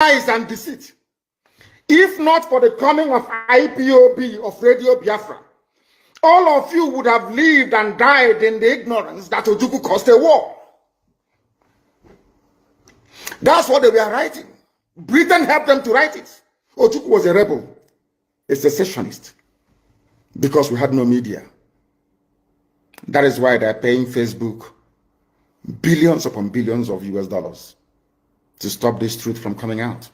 lies and deceit. If not for the coming of IPOB, of Radio Biafra, all of you would have lived and died in the ignorance that Ojukwu caused a war. That's what they were writing. Britain helped them to write it. Ojukwu was a rebel, a secessionist, because we had no media. That is why they're paying Facebook billions upon billions of US dollars to stop this truth from coming out.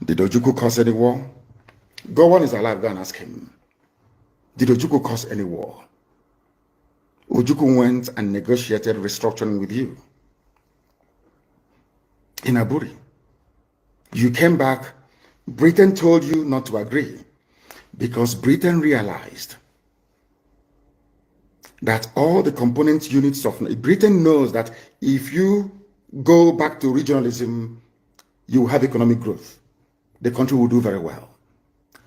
Did Ojukwu cause any war? Gowon is alive, go and ask him. Did Ojukwu cause any war? Ojukwu went and negotiated restructuring with you in Aburi. You came back, Britain told you not to agree because Britain realized that all the component units of Britain knows that if you go back to regionalism, you will have economic growth. The country will do very well.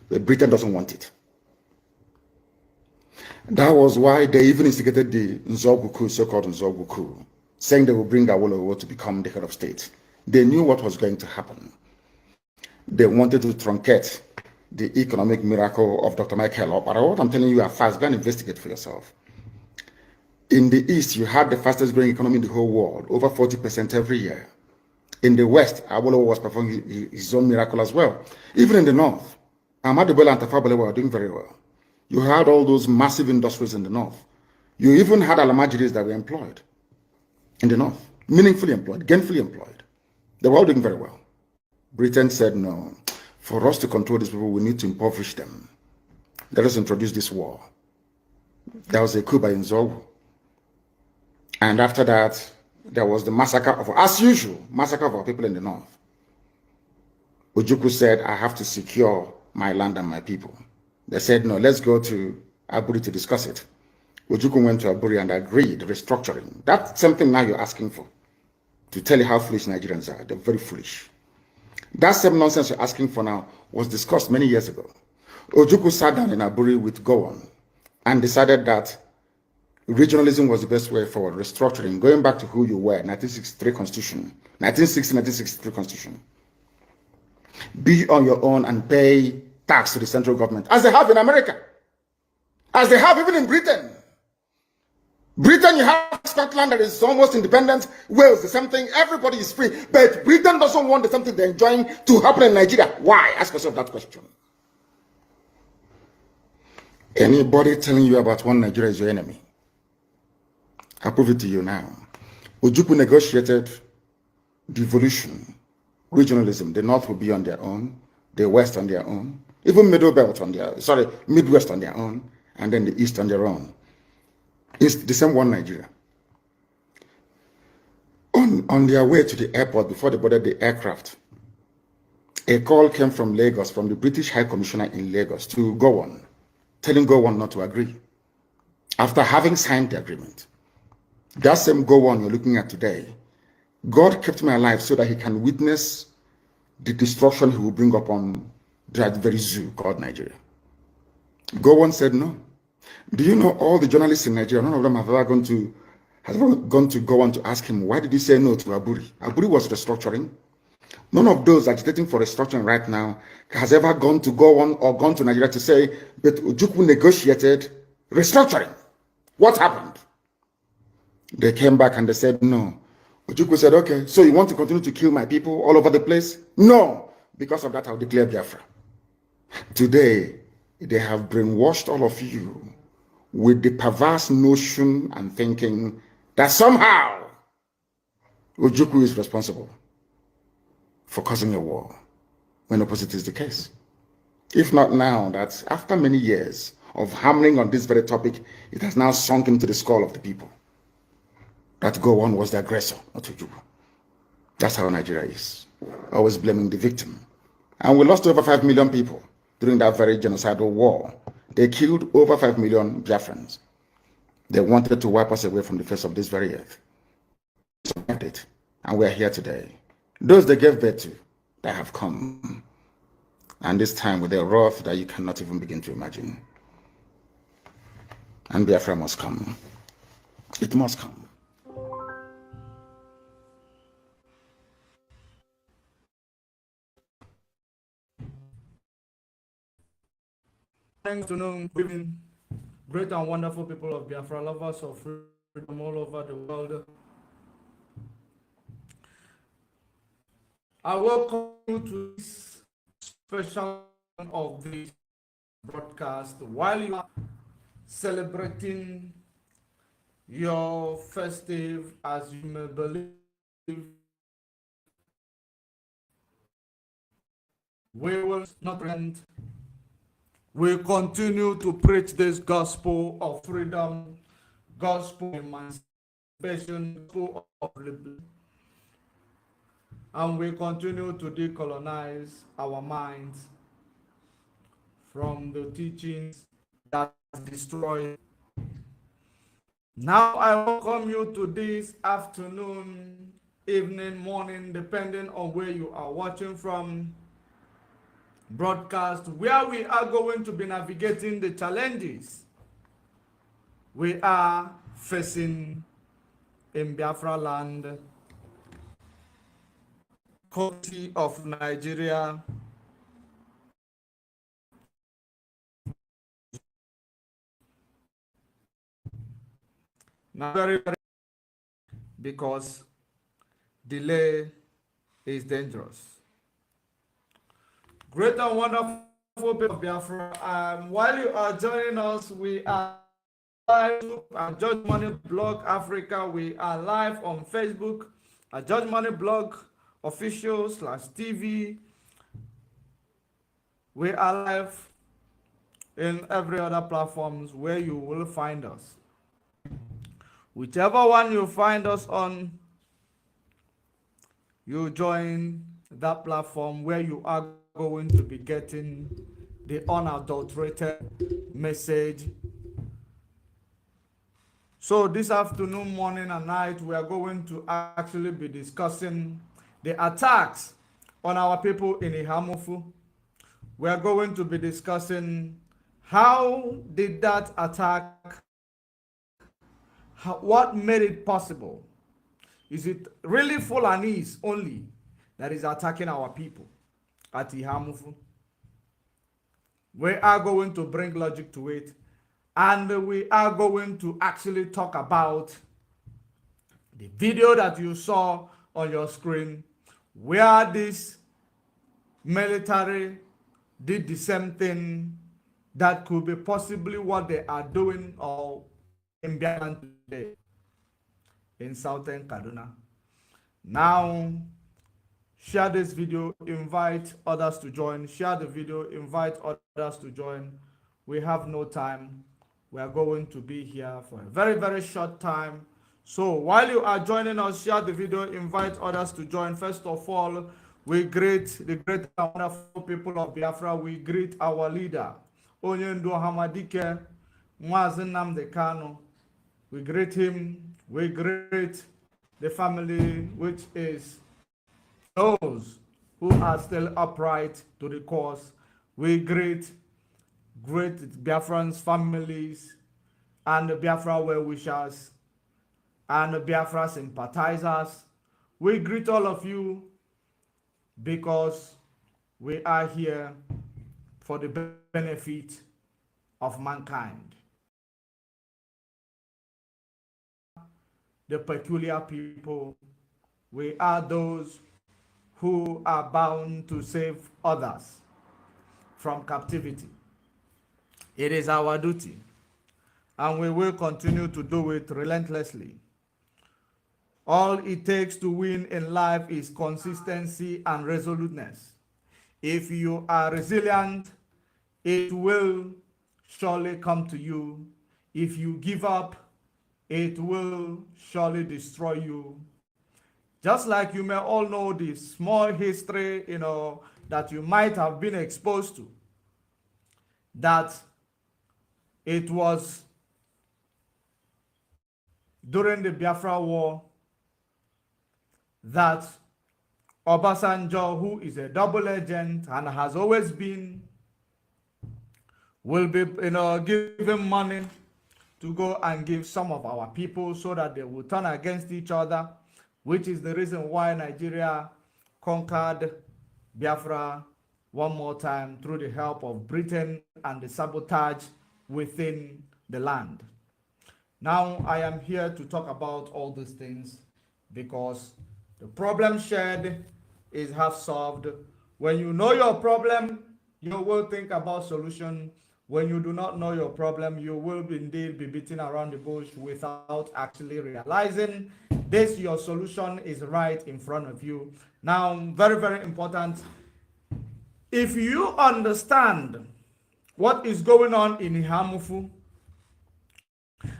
But Britain doesn't want it. That was why they even instigated the Nzogwu coup, so-called Nzogwu coup, saying they will bring Awolowo to become the head of state. They knew what was going to happen. They wanted to truncate the economic miracle of Dr. Michael Opara. What I'm telling you are fast. Go and investigate for yourself. In the East, you had the fastest growing economy in the whole world, over 40% every year. In the West, Awolowo was performing his own miracle as well. Even in the North, Ahmadu Bello and Tafawa Balewa were doing very well. You had all those massive industries in the North. You even had Alamajiris that were employed in the North, meaningfully employed, gainfully employed. They were all doing very well. Britain said, no, for us to control these people, we need to impoverish them. Let us introduce this war. There was a coup by Nzogwu. And after that, there was the massacre of, as usual, massacre of our people in the North. Ojukwu said, I have to secure my land and my people. They said, no, let's go to Aburi to discuss it. Ojukwu went to Aburi and agreed, restructuring. That's something now you're asking for, to tell you how foolish Nigerians are. They're very foolish. That same nonsense you're asking for now was discussed many years ago. Ojukwu sat down in Aburi with Gowon and decided that regionalism was the best way forward, restructuring, going back to who you were, 1963 Constitution, 1963 Constitution. Be on your own and pay tax to the central government, as they have in America, as they have even in Britain. Britain, you have Scotland that is almost independent, Wales, the same thing, everybody is free, but Britain doesn't want the same thing they're enjoying to happen in Nigeria. Why? Ask yourself that question. Anybody telling you about one Nigeria is your enemy. I prove it to you now. Ojukwu negotiated devolution, regionalism. The North will be on their own, the West on their own, even Midwest on their own, and then the East on their own. It's the same one Nigeria. On their way to the airport, before they boarded the aircraft, a call came from Lagos, from the British High Commissioner in Lagos to Gowon, telling Gowon not to agree, after having signed the agreement. That same Gowon you're looking at today, God kept me alive so that he can witness the destruction he will bring upon that very zoo called Nigeria. Gowon said no. Do you know all the journalists in Nigeria, none of them have ever gone to Gowon to ask him, why did he say no to Aburi? Aburi was restructuring. None of those agitating for restructuring right now has ever gone to Gowon or gone to Nigeria to say, but Ojukwu negotiated restructuring. What happened? They came back and they said, no. Ojukwu said, okay, so you want to continue to kill my people all over the place? No. Because of that, I'll declare Biafra. Today, they have brainwashed all of you with the perverse notion and thinking that somehow Ojukwu is responsible for causing a war, when opposite is the case. If not now, that after many years of hammering on this very topic, it has now sunk into the skull of the people that Gowon was the aggressor, not Ojukwu. That's how Nigeria is, always blaming the victim. And we lost over 5 million people during that very genocidal war. They killed over 5 million Biafrans. They wanted to wipe us away from the face of this very earth. And we're here today. Those they gave birth to, they have come. And this time with a wrath that you cannot even begin to imagine. And Biafra must come. It must come. afternoon, good evening, great and wonderful people of Biafra, lovers of freedom all over the world. I welcome you to this special of this broadcast while you are celebrating your festive, as you may believe. We will not end. We continue to preach this gospel of freedom, gospel of emancipation, gospel of liberation, and we continue to decolonize our minds from the teachings that destroy. Now I welcome you to this afternoon, evening, morning, depending on where you are watching from, broadcast where we are going to be navigating the challenges we are facing in Biafra land, country of Nigeria, now very because delay is dangerous. Great and wonderful people of Biafra. While you are joining us, we are live at Judge Money Blog Africa. We are live on Facebook at Judge Money Blog Official /TV. We are live in every other platforms where you will find us. Whichever one you find us on, you join that platform where you are going to be getting the unadulterated message. So this afternoon, morning, and night, we are going to actually be discussing the attacks on our people in Ihamufu. We are going to be discussing how did that attack, what made it possible? Is it really Fulanese only that is attacking our people at Ihamufu? We are going to bring logic to it, and we are going to actually talk about the video that you saw on your screen where this military did the same thing that could be possibly what they are doing or in Biafra today in southern Kaduna. Now, share this video, invite others to join. Share the video, invite others to join. We have no time. We are going to be here for a very, very short time. So while you are joining us, share the video, invite others to join. First of all, we greet the great and wonderful people of Biafra. We greet our leader, Ohamadike, Kanu. We greet him. We greet the family, which is those who are still upright to the cause. We greet great Biafrans families and the Biafra well-wishers and the Biafra sympathizers. We greet all of you because we are here for the benefit of mankind. The peculiar people, we are those who are bound to save others from captivity. It is our duty, and we will continue to do it relentlessly. All it takes to win in life is consistency and resoluteness. If you are resilient, it will surely come to you. If you give up, it will surely destroy you. Just like you may all know the small history, that you might have been exposed to, that it was during the Biafra War that Obasanjo, who is a double agent and has always been, will be given money to go and give some of our people so that they will turn against each other, which is the reason why Nigeria conquered Biafra one more time through the help of Britain and the sabotage within the land. Now, I am here to talk about all these things because the problem shared is half solved. When you know your problem, you will think about solution. When you do not know your problem, you will indeed be beating around the bush without actually realizing this, your solution is right in front of you. Now, very, very important. If you understand what is going on in Ihamufu,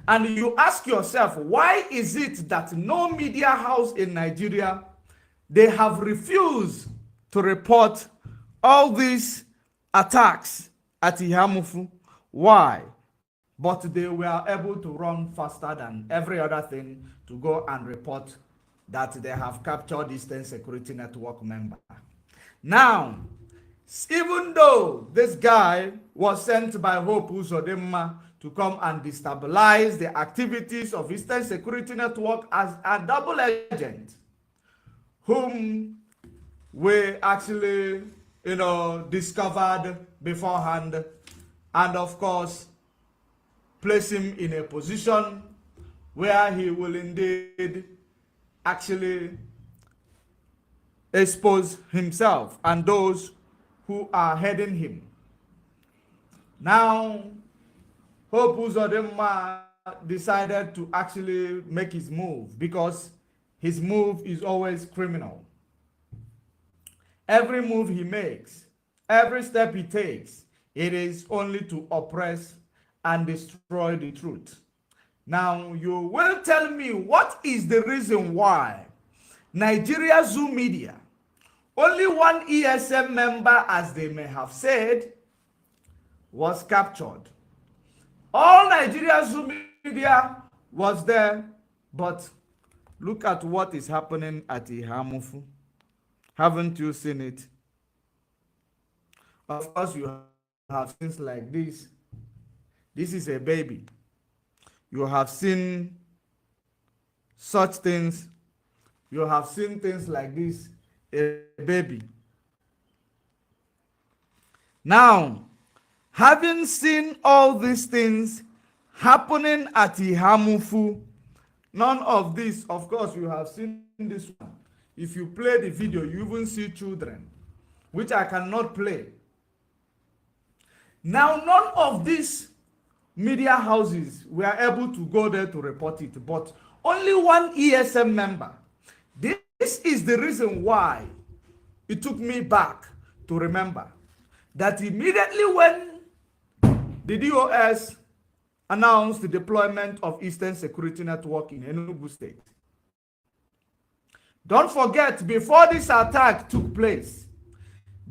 and you ask yourself, why is it that no media house in Nigeria, they have refused to report all these attacks at Ihamufu? Why? But they were able to run faster than every other thing to go and report that they have captured Eastern Security Network member. Now, even though this guy was sent by Hope Uzodinma to come and destabilize the activities of Eastern Security Network as a double agent, whom we actually, discovered beforehand, and of course, place him in a position where he will indeed actually expose himself and those who are heading him. Now, Hope Uzodinma decided to actually make his move because his move is always criminal. Every move he makes, every step he takes, it is only to oppress and destroy the truth. Now, you will tell me what is the reason why Nigeria Zoo Media, only one ESM member, as they may have said, was captured. All Nigeria Zoo Media was there, but look at what is happening at Ihamufu. Haven't you seen it? Of course, you have things like this. This is a baby. You have seen such things. You have seen things like this, a baby. Now, having seen all these things happening at Ihamufu, none of this, of course, you have seen this one. If you play the video, you even see children, which I cannot play. Now, none of these media houses were able to go there to report it, but only one ESM member. This is the reason why it took me back to remember that immediately when the DOS announced the deployment of Eastern Security Network in Enugu State, don't forget, before this attack took place,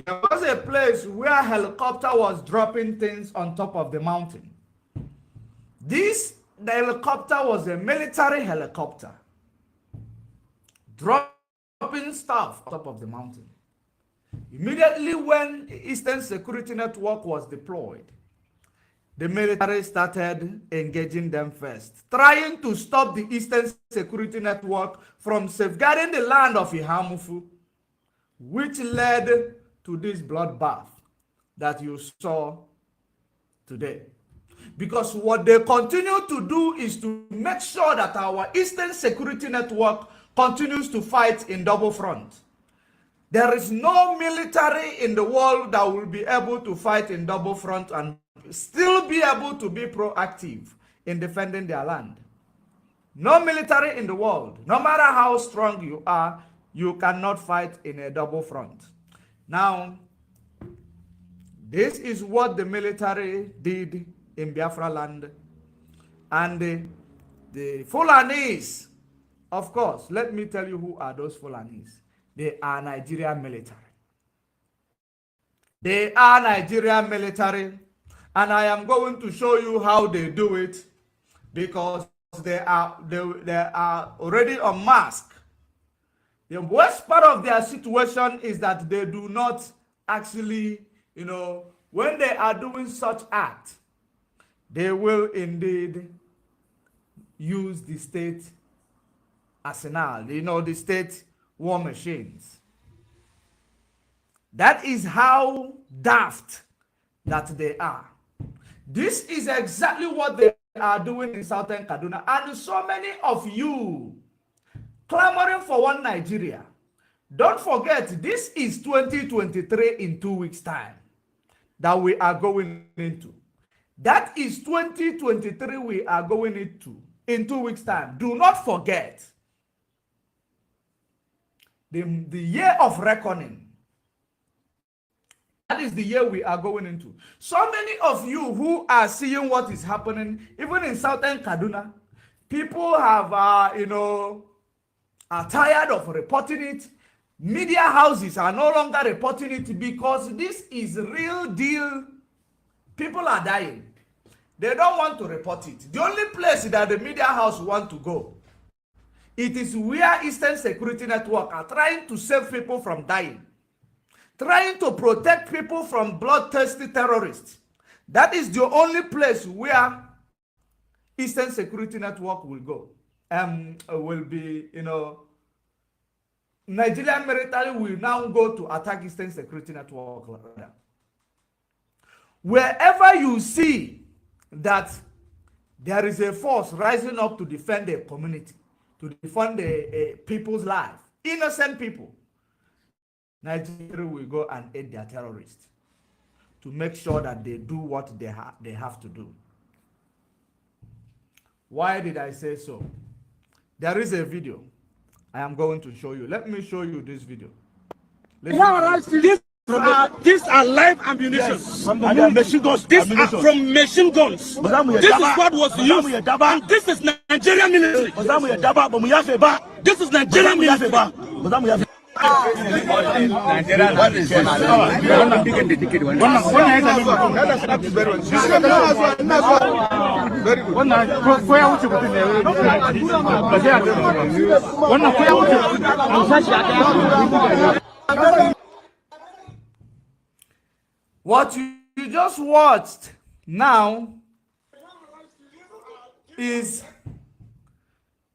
there was a place where a helicopter was dropping things on top of the mountain. The helicopter was a military helicopter dropping stuff on top of the mountain. Immediately when Eastern Security Network was deployed, the military started engaging them first, trying to stop the Eastern Security Network from safeguarding the land of Ihamufu, which led to this bloodbath that you saw today. Because what they continue to do is to make sure that our Eastern Security Network continues to fight in double front. There is no military in the world that will be able to fight in double front and still be able to be proactive in defending their land. No military in the world, no matter how strong you are, you cannot fight in a double front. Now, this is what the military did in Biafra land. And the Fulanis, of course, let me tell you who are those Fulanis. They are Nigerian military. They are Nigerian military. And I am going to show you how they do it, because they are already unmasked. The worst part of their situation is that they do not actually, when they are doing such act, they will indeed use the state arsenal, the state war machines. That is how daft that they are. This is exactly what they are doing in Southern Kaduna. And so many of you clamoring for one Nigeria. Don't forget, this is 2023 in 2 weeks' time that we are going into. That is 2023 we are going into in 2 weeks' time. Do not forget the year of reckoning. That is the year we are going into. So many of you who are seeing what is happening, even in Southern Kaduna, people have, are tired of reporting it. Media houses are no longer reporting it because this is real deal. People are dying. They don't want to report it. The only place that the media house want to go, it is where Eastern Security Network are trying to save people from dying, trying to protect people from bloodthirsty terrorists. That is the only place where Eastern Security Network will go. Will be, Nigerian military will now go to attack Eastern Security Network. Wherever you see that there is a force rising up to defend the community, to defend the people's life, innocent people, Nigeria will go and aid their terrorists to make sure that they do what they have to do. Why did I say so? There is a video I am going to show you. Let me show you this video. These are live ammunition. Yes. From the machine guns. These are from machine guns. This is what was used. And this is Nigerian military. This is Nigerian military. What you just watched now is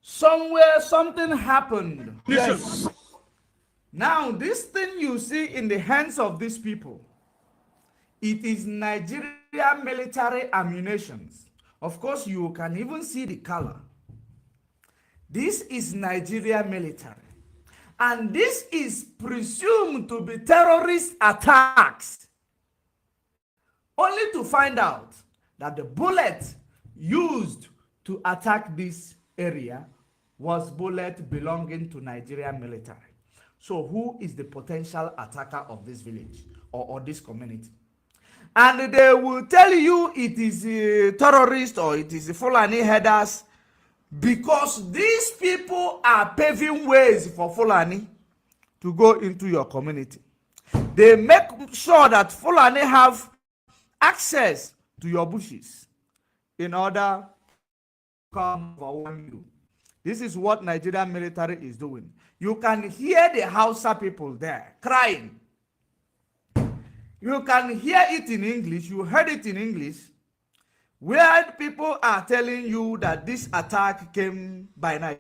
somewhere something happened. Yes. Now, this thing you see in the hands of these people, it is Nigeria military ammunitions. Of course, you can even see the color. This is Nigeria military. And this is presumed to be terrorist attacks. Only to find out that the bullet used to attack this area was bullet belonging to Nigeria military. So who is the potential attacker of this village or this community? And they will tell you it is a terrorist or it is a Fulani headers because these people are paving ways for Fulani to go into your community. They make sure that Fulani have access to your bushes in order to come overwhelm you. This is what Nigerian military is doing. You can hear the Hausa people there crying. You can hear it in English. You heard it in English, where people are telling you that this attack came by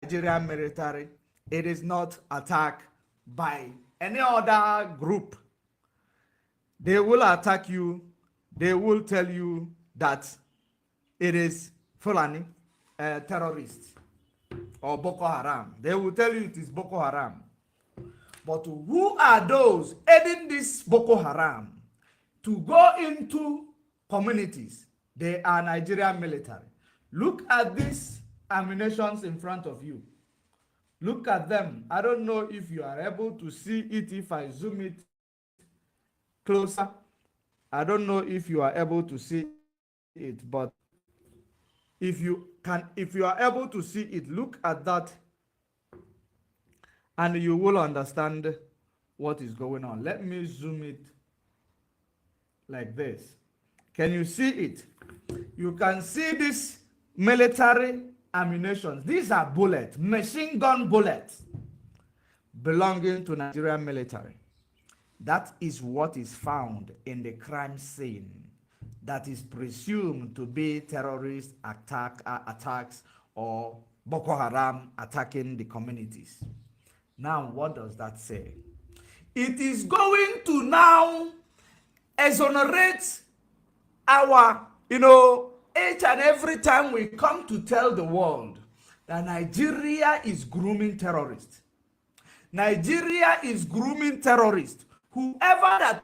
Nigerian military. It is not attack by any other group. They will attack you. They will tell you that it is Fulani terrorists or Boko Haram. They will tell you it is Boko Haram. But who are those aiding this Boko Haram to go into communities? They are Nigerian military. Look at these ammunitions in front of you. Look at them. I don't know if you are able to see it if I zoom it closer. I don't know if you are able to see it, but if you are able to see it, look at that and you will understand what is going on. Let me zoom it like this. Can you see it? You can see this military ammunition. These are bullets, machine gun bullets belonging to Nigerian military. That is what is found in the crime scene that is presumed to be terrorist attacks or Boko Haram attacking the communities. Now, what does that say? it is going to now exonerate our, each and every time we come to tell the world that Nigeria is grooming terrorists. Nigeria is grooming terrorists. Whoever that,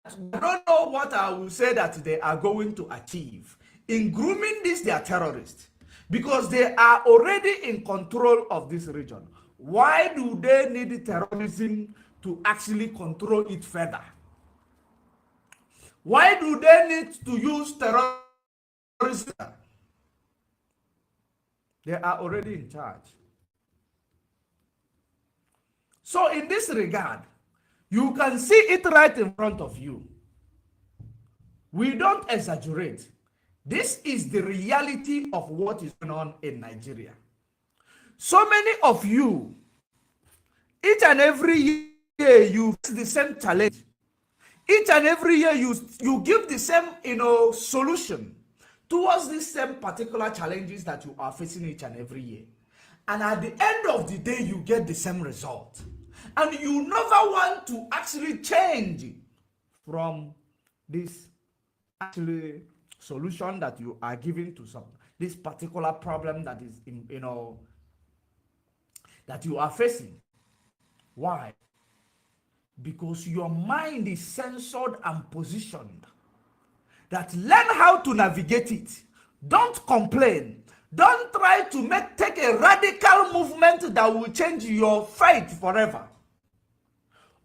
I don't know what I will say that they are going to achieve. In grooming this, they are terrorists. Because they are already in control of this region. Why do they need terrorism to actually control it further? Why do they need to use terrorism? They are already in charge. So in this regard, you can see it right in front of you. We don't exaggerate. This is the reality of what is going on in Nigeria. So many of you, each and every year, you face the same challenge. Each and every year, you give the same, solution towards these same particular challenges that you are facing each and every year. And at the end of the day, you get the same result. And you never want to actually change from this actually solution that you are giving to this particular problem that is that you are facing. Why? Because your mind is censored and positioned. That learn how to navigate it. Don't complain. Don't try to take a radical movement that will change your fate forever.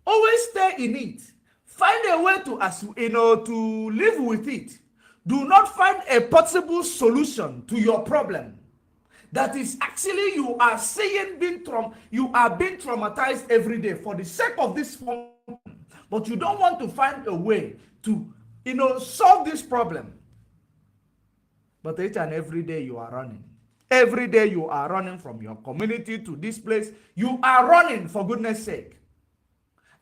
Always stay in it. Find a way to live with it. Do not find a possible solution to your problem. That is actually you are seeing you are being traumatized every day for the sake of this problem, but you don't want to find a way to solve this problem. But each and every day you are running. Every day you are running from your community to this place. You are running, for goodness sake.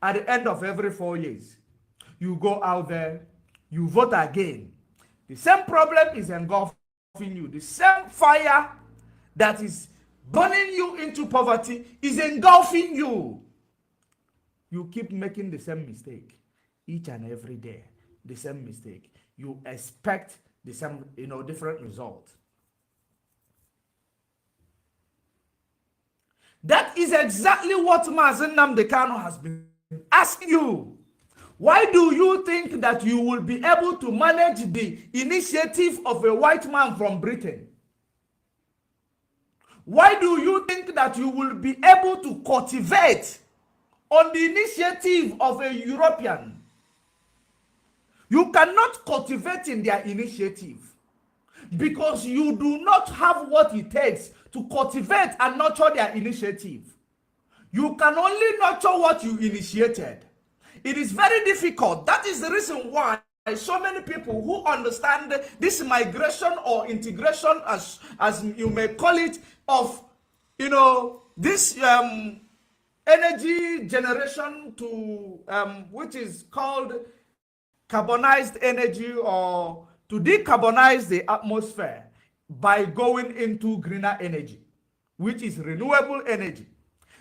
At the end of every 4 years, you go out there, you vote again. The same problem is engulfing you. The same fire that is burning you into poverty is engulfing you. You keep making the same mistake each and every day. The same mistake. You expect the same, different result. That is exactly what Mazen Nnamdi Kanu has been asking you. Why do you think that you will be able to manage the initiative of a white man from Britain? Why do you think that you will be able to cultivate on the initiative of a European? You cannot cultivate in their initiative because you do not have what it takes to cultivate and nurture their initiative. You can only nurture what you initiated. It is very difficult. That is the reason why so many people who understand this migration or integration, as you may call it, of this energy generation to which is called carbonized energy, or to decarbonize the atmosphere by going into greener energy, which is renewable energy.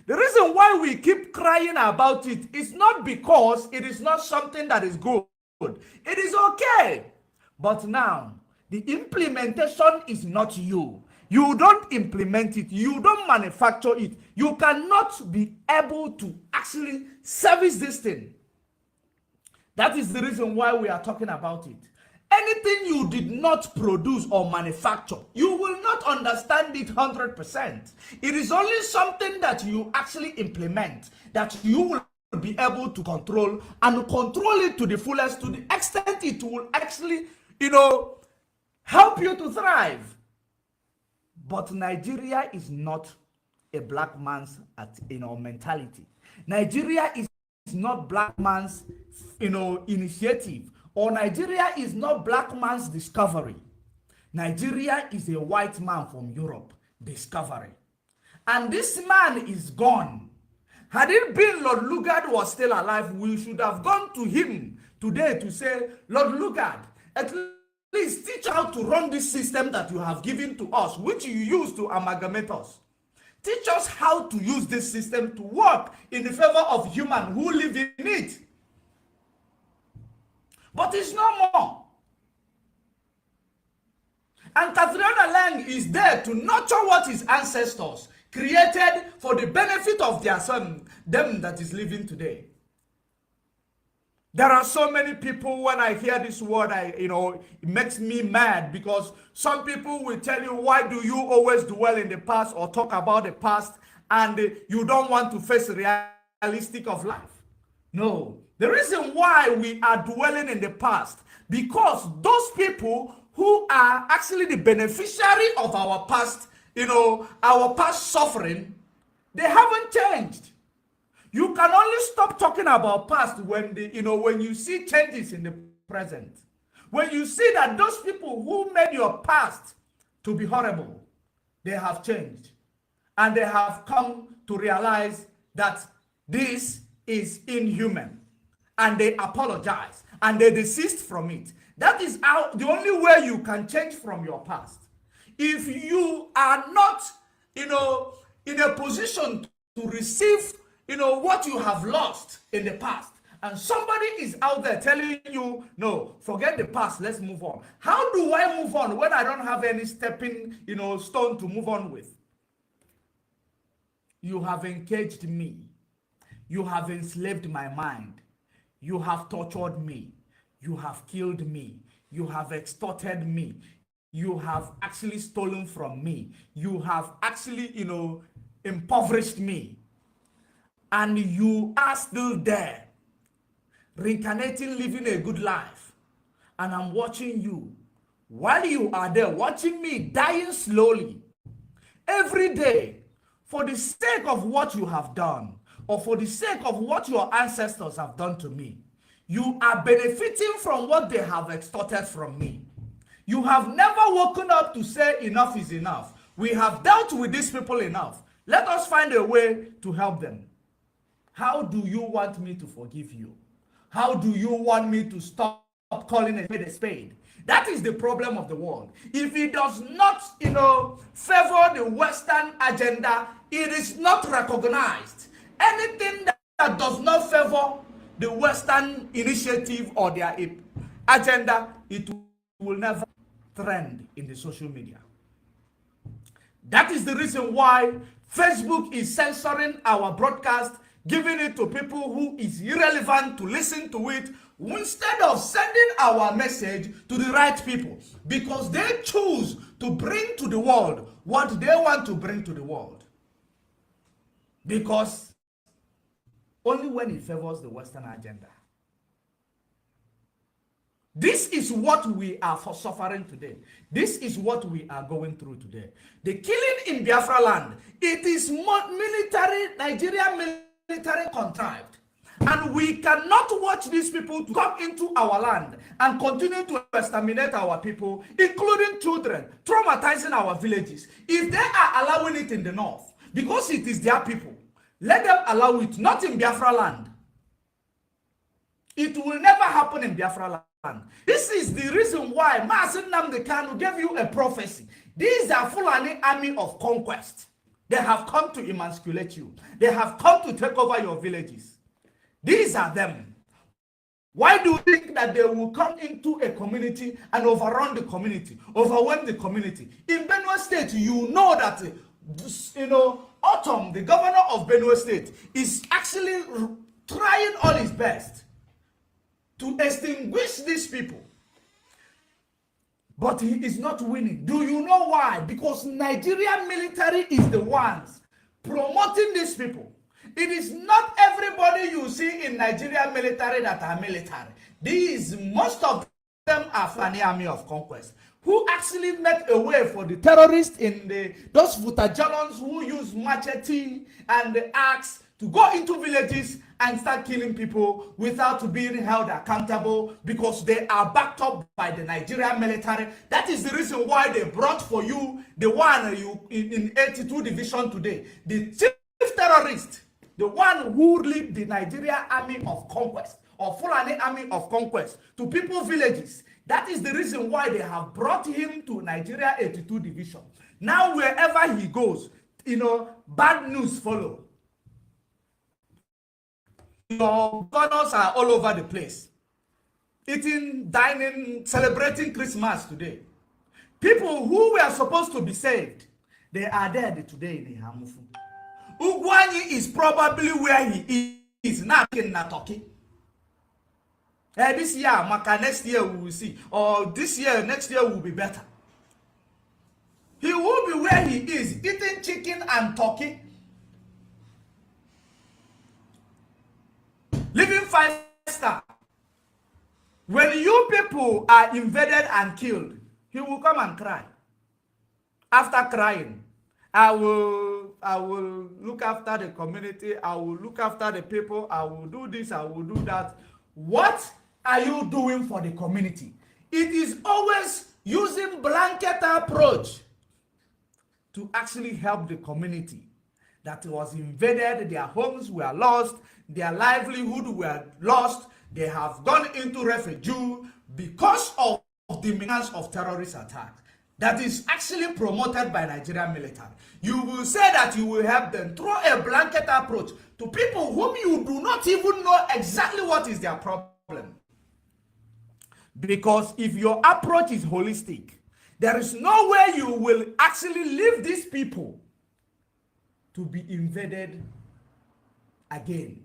The reason why we keep crying about it is not because it is not something that is good. It is okay. But now, the implementation is not you. You don't implement it. You don't manufacture it. You cannot be able to actually service this thing. That is the reason why we are talking about it. Anything you did not produce or manufacture, you will not understand it 100%. It is only something that you actually implement that you will be able to control, and control it to the fullest, to the extent it will actually, help you to thrive. But Nigeria is not a black man's mentality. Nigeria is not black man's initiative. Or Nigeria is not black man's discovery. Nigeria is a white man from Europe discovery. And this man is gone. Had it been Lord Lugard was still alive, we should have gone to him today to say, Lord Lugard, at least teach how to run this system that you have given to us, which you use to amalgamate us. Teach us how to use this system to work in the favor of humans who live in it. But it's no more. And Catriona Lang is there to nurture what his ancestors created for the benefit of their son, them that is living today. There are so many people, when I hear this word, it makes me mad, because some people will tell you, why do you always dwell in the past or talk about the past, and you don't want to face the realistic of life? No. The reason why we are dwelling in the past, because those people who are actually the beneficiary of our past, our past suffering, they haven't changed. You can only stop talking about past when when you see changes in the present. When you see that those people who made your past to be horrible, they have changed. And they have come to realize that this is inhuman. And they apologize. And they desist from it. That is the only way you can change from your past. If you are not, in a position to receive what you have lost in the past, and somebody is out there telling you, no, forget the past, let's move on. How do I move on when I don't have any stepping, stone to move on with? You have engaged me. You have enslaved my mind. You have tortured me. You have killed me. You have extorted me. You have actually stolen from me. You have actually, impoverished me. And you are still there, reincarnating, living a good life. And I'm watching you. While you are there, watching me dying slowly, every day, for the sake of what you have done, or for the sake of what your ancestors have done to me, you are benefiting from what they have extorted from me. You have never woken up to say enough is enough. We have dealt with these people enough. Let us find a way to help them. How do you want me to forgive you? How do you want me to stop calling a spade a spade? That is the problem of the world. If it does not, favor the Western agenda, it is not recognized. Anything that does not favor the Western initiative or their agenda, it will never trend in the social media. That is the reason why Facebook is censoring our broadcast, giving it to people who is irrelevant to listen to it, instead of sending our message to the right people, because they choose to bring to the world what they want to bring to the world. Because only when it favors the Western agenda. This is what we are suffering today. This is what we are going through today. The killing in Biafra land, it is military, Nigerian military contrived. And we cannot watch these people to come into our land and continue to exterminate our people, including children, traumatizing our villages. If they are allowing it in the north, because it is their people, let them allow it, not in Biafra land. It will never happen in Biafra land. This is the reason why Mazen Nnamdi Kanu gave you a prophecy. These are Fulani army of conquest. They have come to emasculate you. They have come to take over your villages. These are them. Why do you think that they will come into a community and overrun the community, overwhelm the community? In Benue State, you know that, Autumn, the governor of Benue State, is actually trying all his best to extinguish these people. But he is not winning. Do you know why? Because Nigerian military is the ones promoting these people. It is not everybody you see in Nigerian military that are military. Most of them are Fulani army of conquest, who actually make a way for the terrorists in those Futajalons who use machete and the axe to go into villages and start killing people without being held accountable, because they are backed up by the Nigerian military. That is the reason why they brought for you the one in 82 division today, the chief terrorist, the one who lead the Nigeria army of conquest, or Fulani army of conquest, to people's villages. That is the reason why they have brought him to Nigeria 82 division. Now wherever he goes, bad news follow. Your governors are all over the place, eating, dining, celebrating Christmas today. People who were supposed to be saved, they are dead today in Ihamufu. Ugwanyi is probably where he is now in Turkey. This year, Maka, next year we will see. Or this year, next year will be better. He will be where he is, eating chicken and turkey, living 5-star. When you people are invaded and killed, he will come and cry. After crying, I will look after the community, I will look after the people, I will do this, I will do that. What are you doing for the community? It is always using blanket approach to actually help the community that was invaded, their homes were lost, their livelihood were lost, they have gone into refugee because of the menace of terrorist attacks that is actually promoted by Nigerian military. You will say that you will help them, throw a blanket approach to people whom you do not even know exactly what is their problem. Because if your approach is holistic, there is no way you will actually leave these people to be invaded again.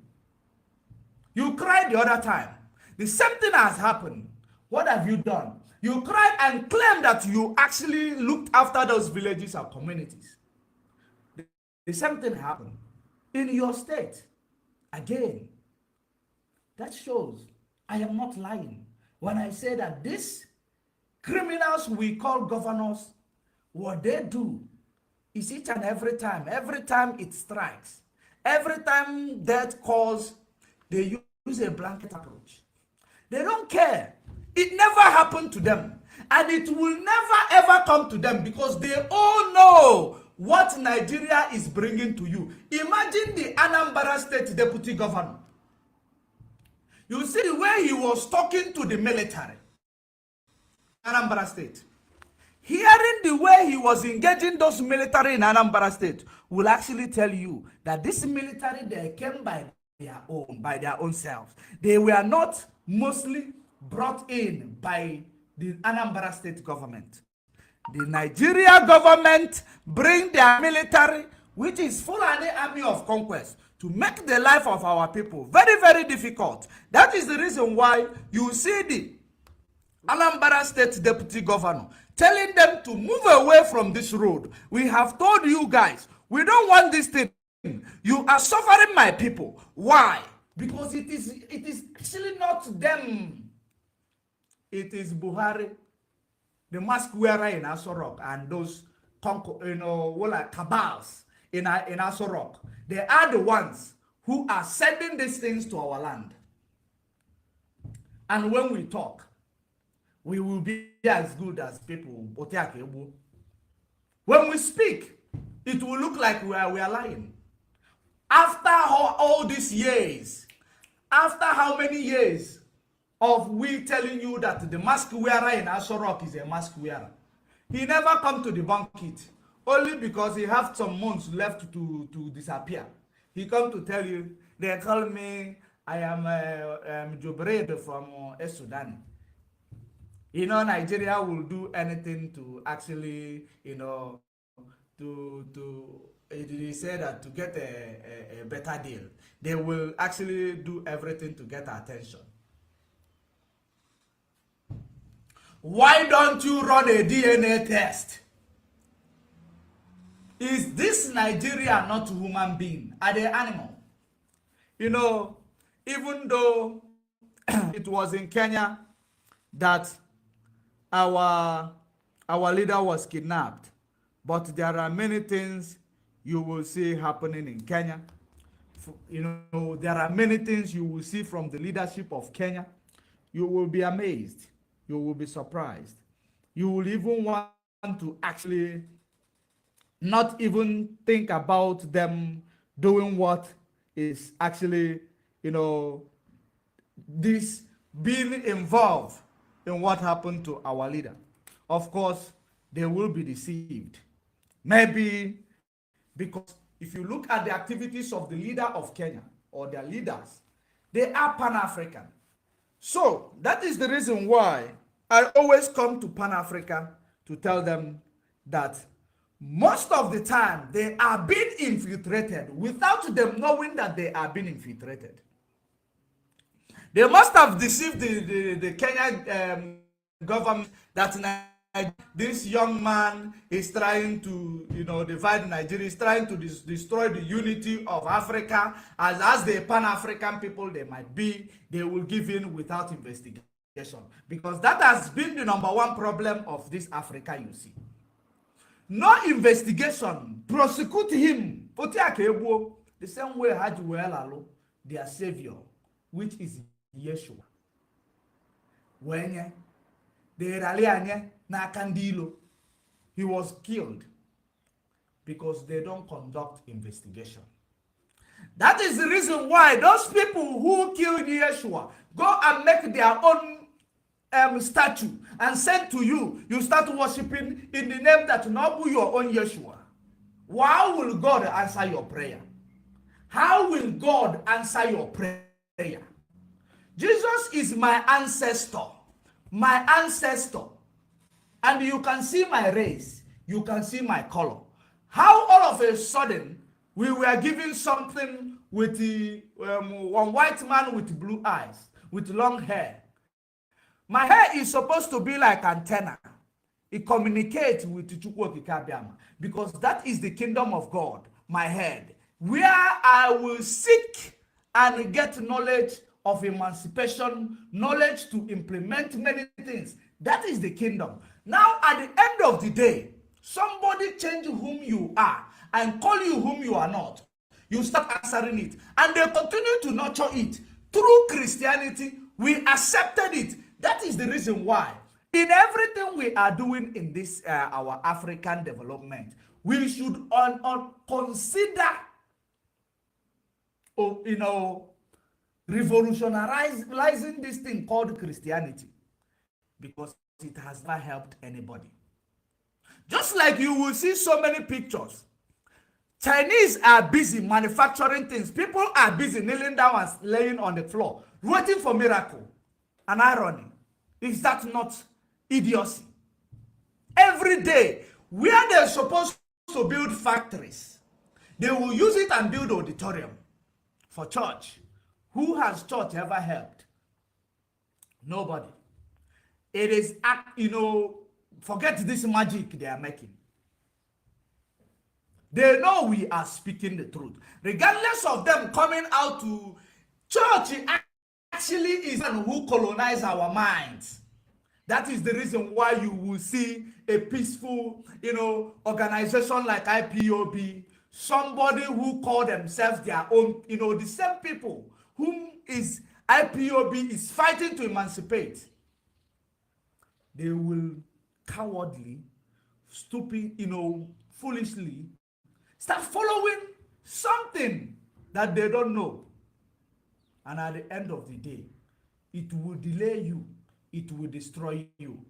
You cried the other time. The same thing has happened. What have you done? You cried and claimed that you actually looked after those villages and communities. The same thing happened in your state. Again, that shows I am not lying when I say that these criminals we call governors, what they do is each and every time it strikes, every time death calls, they use a blanket approach. They don't care. It never happened to them, and it will never ever come to them because they all know what Nigeria is bringing to you. Imagine the Anambra State Deputy Governor. You see the way he was talking to the military. Anambra State. Hearing the way he was engaging those military in Anambra State will actually tell you that this military, they came by their own selves. They were not mostly brought in by the Anambra State government. The Nigeria government bring their military, which is Fulani Army of Conquest, to make the life of our people very, very difficult. That is the reason why you see the Anambra State Deputy Governor telling them to move away from this road. We have told you guys, we don't want this thing. You are suffering my people. Why? Because it is actually not them. It is Buhari, the mask wearer in Asorok, and those cabals in Asorok. They are the ones who are sending these things to our land. And when we talk, we will be as good as people. When we speak, it will look like we are lying. After all these years, after how many years of we telling you that the mask wearer in Asorok is a mask wearer, he never come to debunk it. Only because he have some months left to disappear. He come to tell you, they call me, I am Jobred from Sudan. You know, Nigeria will do anything to actually, they say that to get a better deal. They will actually do everything to get attention. Why don't you run a DNA test? Is this Nigeria not a human being? Are they animal? You know, even though it was in Kenya that our leader was kidnapped, but there are many things you will see happening in Kenya. You know, there are many things you will see from the leadership of Kenya. You will be amazed. You will be surprised. You will even want to actually not even think about them doing what is actually, this being involved in what happened to our leader. Of course, they will be deceived. Maybe Because if you look at the activities of the leader of Kenya or their leaders, they are Pan-African. So that is the reason why I always come to Pan-Africa to tell them that most of the time they are being infiltrated without them knowing that they are being infiltrated. They must have deceived the Kenyan government that this young man is trying to, divide Nigeria, is trying to destroy the unity of Africa. As the Pan-African people they might be, they will give in without investigation. Because that has been the number one problem of this Africa, you see. No investigation, prosecute him. The same way Haji their savior, which is Yeshua. When he was killed because they don't conduct investigation. That is the reason why those people who killed Yeshua go and make their own statue and send to you. You start worshiping in the name that not be your own Yeshua. How will God answer your prayer? How will God answer your prayer? Jesus is my ancestor. My ancestor. And you can see my race. You can see my color. How all of a sudden we were given something with the one white man with blue eyes, with long hair. My hair is supposed to be like antenna. It communicates with Chukwokikabiama because that is the kingdom of God, my head, where I will seek and get knowledge of emancipation, knowledge to implement many things. That is the kingdom. Now, at the end of the day, somebody change whom you are and call you whom you are not. You start answering it. And they continue to nurture it. Through Christianity, we accepted it. That is the reason why, in everything we are doing in this, our African development, we should consider, revolutionizing this thing called Christianity, because it has not helped anybody. Just like you will see so many pictures, Chinese are busy manufacturing things. People are busy kneeling down and laying on the floor, waiting for miracle. An irony. Is that not idiocy? Every day, where they're supposed to build factories, they will use it and build auditorium for church. Who has church ever helped? Nobody. It is, forget this magic they are making. They know we are speaking the truth. Regardless of them coming out to church, actually is one who colonize our minds. That is the reason why you will see a peaceful, organization like IPOB, somebody who call themselves their own, the same people whom is IPOB is fighting to emancipate. They will cowardly, stupid, foolishly start following something that they don't know. And at the end of the day, it will delay you. It will destroy you.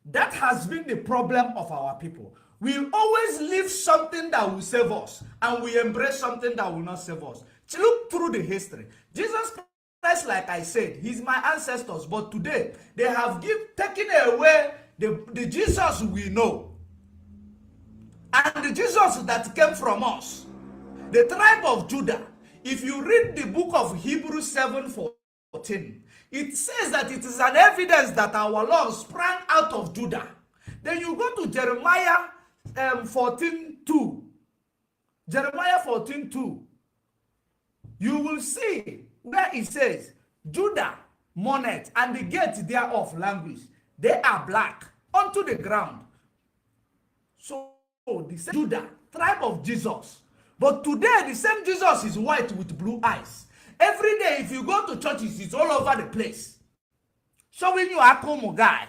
That has been the problem of our people. We always leave something that will save us, and we embrace something that will not save us. Look through the history. Jesus Christ, like I said, he's my ancestors, but today they have taken away the Jesus we know. And the Jesus that came from us, the tribe of Judah. If you read the book of Hebrews 7:14, it says that it is an evidence that our Lord sprang out of Judah. Then you go to Jeremiah 14:2. Jeremiah 14:2. You will see where it says, Judah mourneth, and the gate thereof languish. They are black unto the ground. So the same Judah, tribe of Jesus. But today, the same Jesus is white with blue eyes. Every day, if you go to churches, it's all over the place. Showing you a Como guy.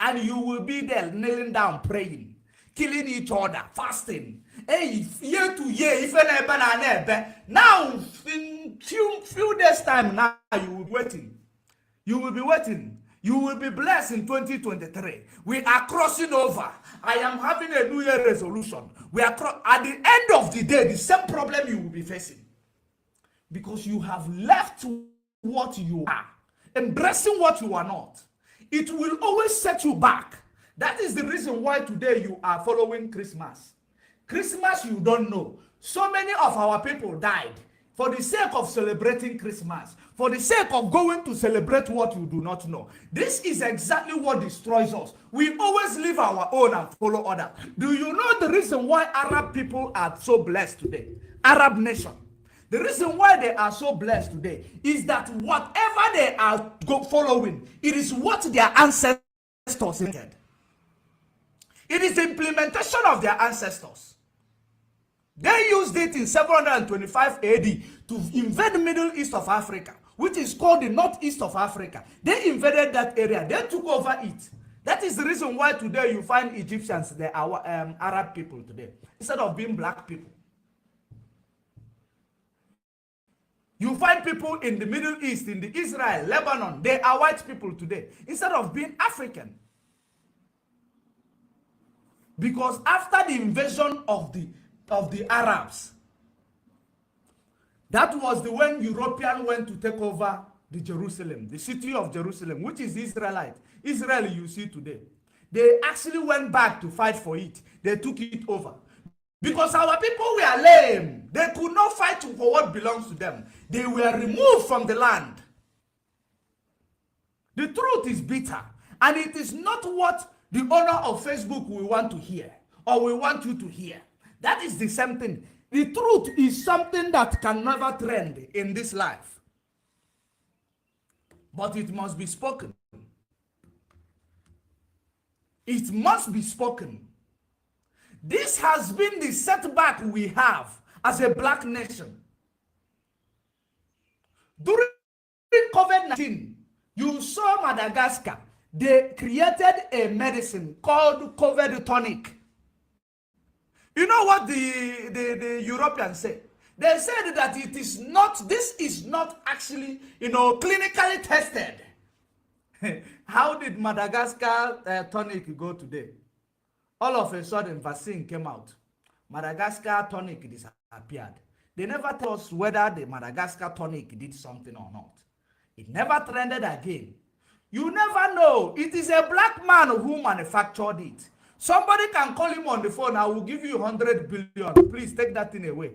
And you will be there kneeling down, praying, killing each other, fasting. Hey, year to year, if now, in few days' time, now you will be waiting. You will be waiting. You will be blessed in 2023. We are crossing over. I am having a New Year resolution. We are at the end of the day, the same problem you will be facing. Because you have left what you are, embracing what you are not. It will always set you back. That is the reason why today you are following Christmas. Christmas you don't know. So many of our people died for the sake of celebrating Christmas, for the sake of going to celebrate what you do not know. This is exactly what destroys us. We always leave our own and follow others. Do you know the reason why Arab people are so blessed today? Arab nation. The reason why they are so blessed today is that whatever they are following, it is what their ancestors did. It is the implementation of their ancestors. They used it in 725 AD to invade the Middle East of Africa, which is called the Northeast of Africa. They invaded that area. They took over it. That is the reason why today you find Egyptians, they are Arab people today, instead of being black people. You find people in the Middle East, in the Israel, Lebanon, they are white people today, instead of being African. Because after the invasion of the Arabs, that was when Europeans went to take over the Jerusalem, the city of Jerusalem, which is Israelite. Israel you see today. They actually went back to fight for it. They took it over. Because our people were lame. They could not fight for what belongs to them. They were removed from the land. The truth is bitter. And it is not what the owner of Facebook will want to hear, or we want you to hear. That is the same thing. The truth is something that can never trend in this life. But it must be spoken. It must be spoken. This has been the setback we have as a black nation. During COVID-19, you saw Madagascar. They created a medicine called COVID tonic. You know what the Europeans say? They said that it is not, this is not actually, clinically tested. How did Madagascar tonic go today? All of a sudden, vaccine came out. Madagascar tonic disappeared. They never tell us whether the Madagascar tonic did something or not. It never trended again. You never know. It is a black man who manufactured it. Somebody can call him on the phone. I will give you 100 billion. Please take that thing away.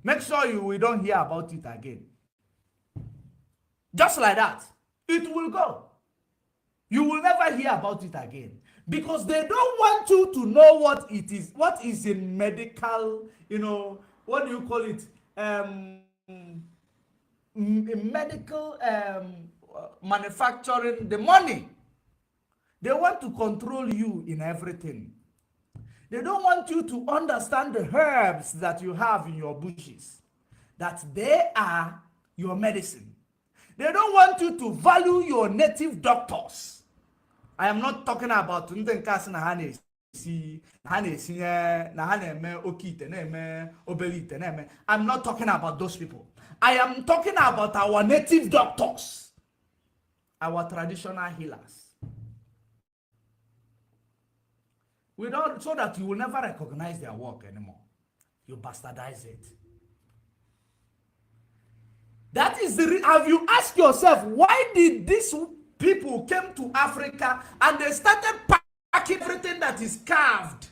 Make sure we don't hear about it again. Just like that. It will go. You will never hear about it again. Because they don't want you to know what it is. What is in medical, what do you call it? Medical manufacturing, the money. They want to control you in everything. They don't want you to understand the herbs that you have in your bushes, that they are your medicine. They don't want you to value your native doctors. I am not talking about I'm not talking about those people. I am talking about our native doctors, our traditional healers. We don't, so that you will never recognize their work anymore. You bastardize it. That is the have you asked yourself, why did these people came to Africa and they started packing everything that is carved?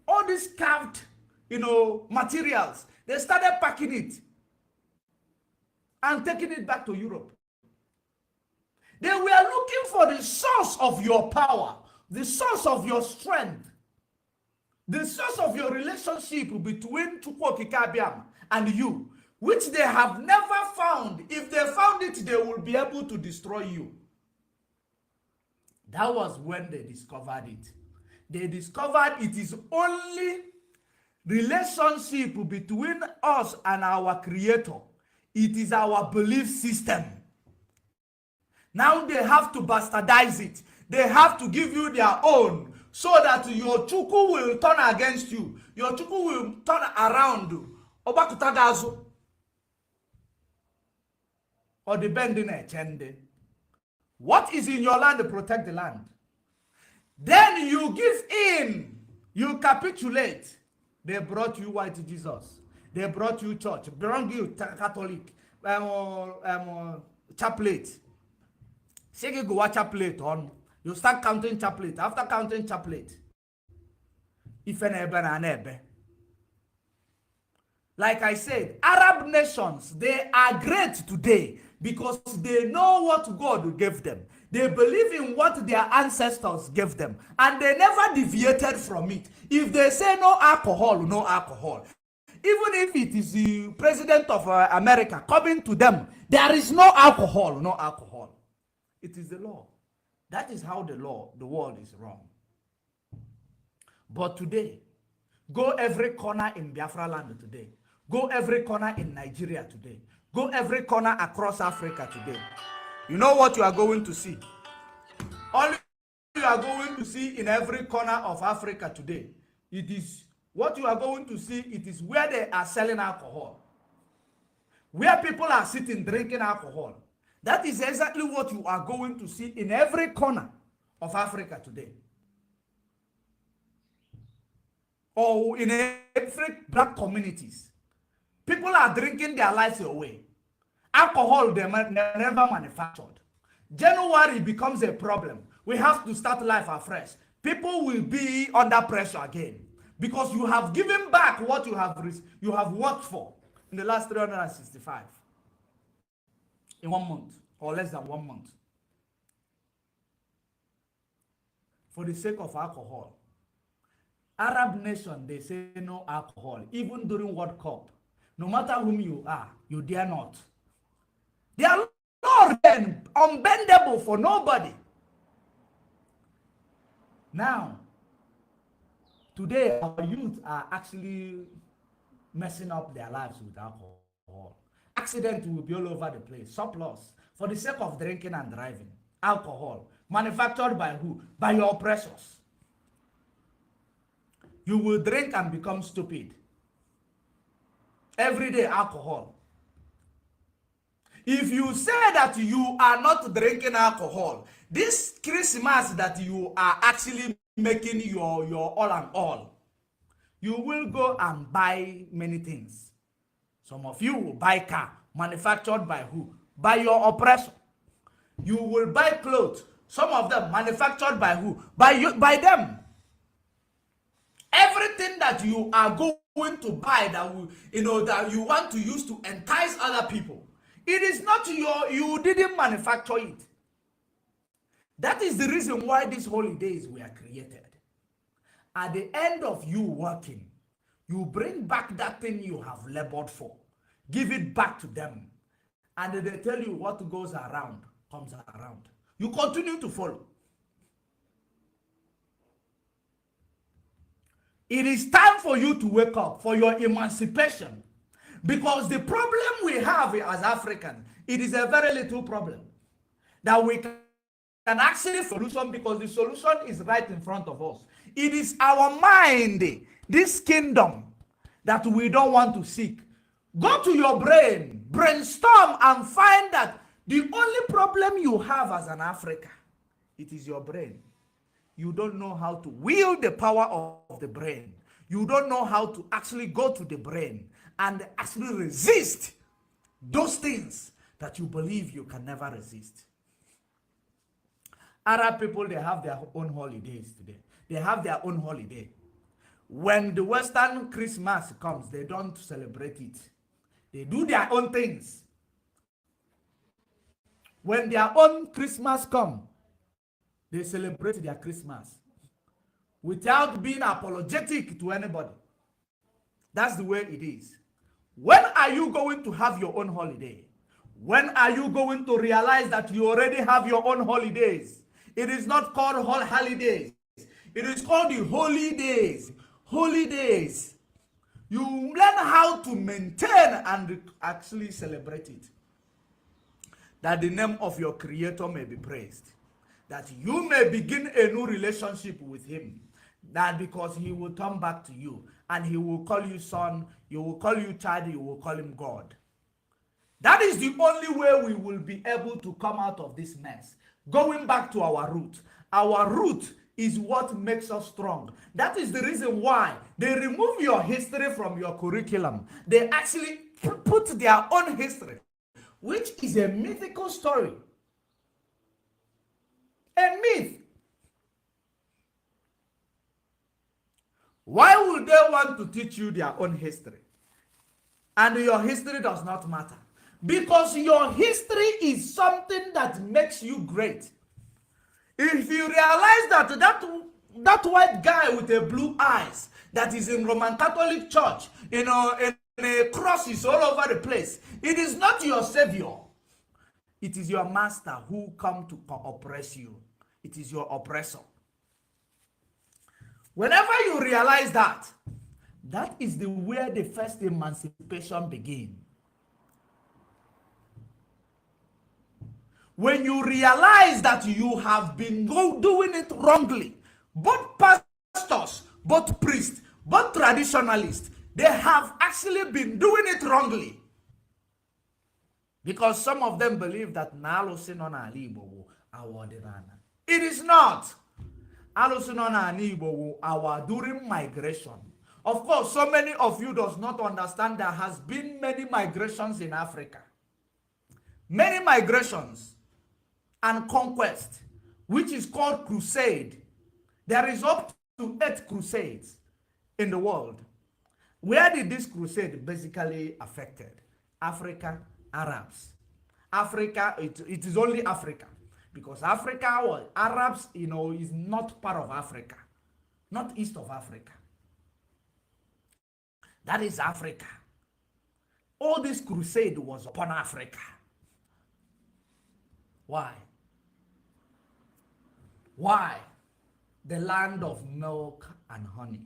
All these carved, materials. They started packing it and taking it back to Europe. They were looking for the source of your power, the source of your strength, the source of your relationship between Chukwokikabiam and you, which they have never found. If they found it, they will be able to destroy you. That was when they discovered it. They discovered it is only relationship between us and our Creator. It is our belief system. Now they have to bastardize it. They have to give you their own so that your Chukwu will turn against you. Your Chukwu will turn around. Obakutagazu. Or the bending chende. What is in your land, protect the land. Then you give in, you capitulate. They brought you white Jesus. They brought you church, brought you Catholic, chaplet. Say you go chaplet on. You start counting chaplet. After counting chaplet, if an ebe. Like I said, Arab nations, they are great today because they know what God gave them. They believe in what their ancestors gave them, and they never deviated from it. If they say no alcohol, no alcohol. Even if it is the president of America coming to them, there is no alcohol, no alcohol. It is the law. That is how the world is wrong. But today, go every corner in Biafra land today. Go every corner in Nigeria today. Go every corner across Africa today. You know what you are going to see? All you are going to see in every corner of Africa today, it is what you are going to see, it is where they are selling alcohol. Where people are sitting drinking alcohol. That is exactly what you are going to see in every corner of Africa today. Or in every black communities. People are drinking their lives away. Alcohol they never manufactured. January becomes a problem. We have to start life afresh. People will be under pressure again because you have given back what you have worked for in the last 365 in 1 month or less than 1 month. For the sake of alcohol. Arab nation, they say no alcohol, even during World Cup. No matter whom you are, you dare not. They are not unbendable for nobody. Now, today our youth are actually messing up their lives with alcohol. Accidents will be all over the place. Surplus for the sake of drinking and driving. Alcohol manufactured by who? By your oppressors. You will drink and become stupid. Everyday alcohol. If you say that you are not drinking alcohol, this Christmas that you are actually making your all and all, you will go and buy many things. Some of you will buy car manufactured by who? By your oppressor. You will buy clothes. Some of them manufactured by who? By them. Everything that you are going to buy that that you want to use to entice other people, it is not you didn't manufacture it. That is the reason why these holidays were created. At the end of you working, you bring back that thing you have labored for, give it back to them, and they tell you what goes around comes around. You continue to follow. It is time for you to wake up for your emancipation. Because the problem we have as Africans, it is a very little problem. That we can actually solution because the solution is right in front of us. It is our mind, this kingdom, that we don't want to seek. Go to your brain, brainstorm and find that the only problem you have as an African, it is your brain. You don't know how to wield the power of the brain. You don't know how to actually go to the brain and actually resist those things that you believe you can never resist. Arab people, they have their own holidays today. They have their own holiday. When the Western Christmas comes, they don't celebrate it. They do their own things. When their own Christmas comes, they celebrate their Christmas without being apologetic to anybody. That's the way it is. When are you going to have your own holiday? When are you going to realize that you already have your own holidays? It is not called holidays. It is called the holy days. Holy days. You learn how to maintain and actually celebrate it. That the name of your Creator may be praised. That you may begin a new relationship with him. That because he will turn back to you and he will call you son, you will call you child, you will call him God. That is the only way we will be able to come out of this mess. Going back to our root. Our root is what makes us strong. That is the reason why they remove your history from your curriculum. They actually put their own history, which is a mythical story. A myth. Why would they want to teach you their own history? And your history does not matter. Because your history is something that makes you great. If you realize that white guy with the blue eyes that is in Roman Catholic Church, and crosses all over the place, it is not your savior. It is your master who come to oppress you. It is your oppressor. Whenever you realize that, that is where the first emancipation begins. When you realize that you have been doing it wrongly, both pastors, both priests, both traditionalists, they have actually been doing it wrongly. Because some of them believe that it is not. Our during migration. Of course, so many of you does not understand there has been many migrations in Africa. Many migrations and conquest, which is called crusade. There is up to 8 crusades in the world. Where did this crusade basically affected? Africa, Arabs. Africa, it is only Africa. Because Africa, well, Arabs, is not part of Africa. Not east of Africa. That is Africa. All this crusade was upon Africa. Why? Why? The land of milk and honey.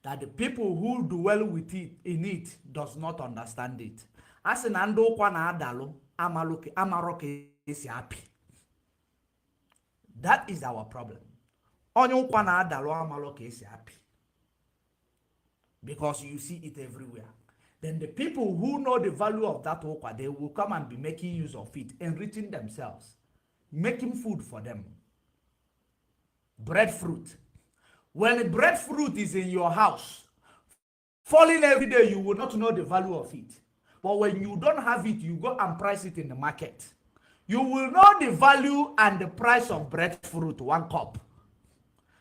That the people who dwell with it in it does not understand it. As in ando kwa na adalo amaroke is happy. That is our problem. Onyo kwa na adalo amaroke is happy. Because you see it everywhere. Then the people who know the value of that okwa, they will come and be making use of it, enriching themselves, making food for them. Breadfruit. When breadfruit is in your house, falling every day, you will not know the value of it. But when you don't have it, you go and price it in the market. You will know the value and the price of breadfruit, 1 cup.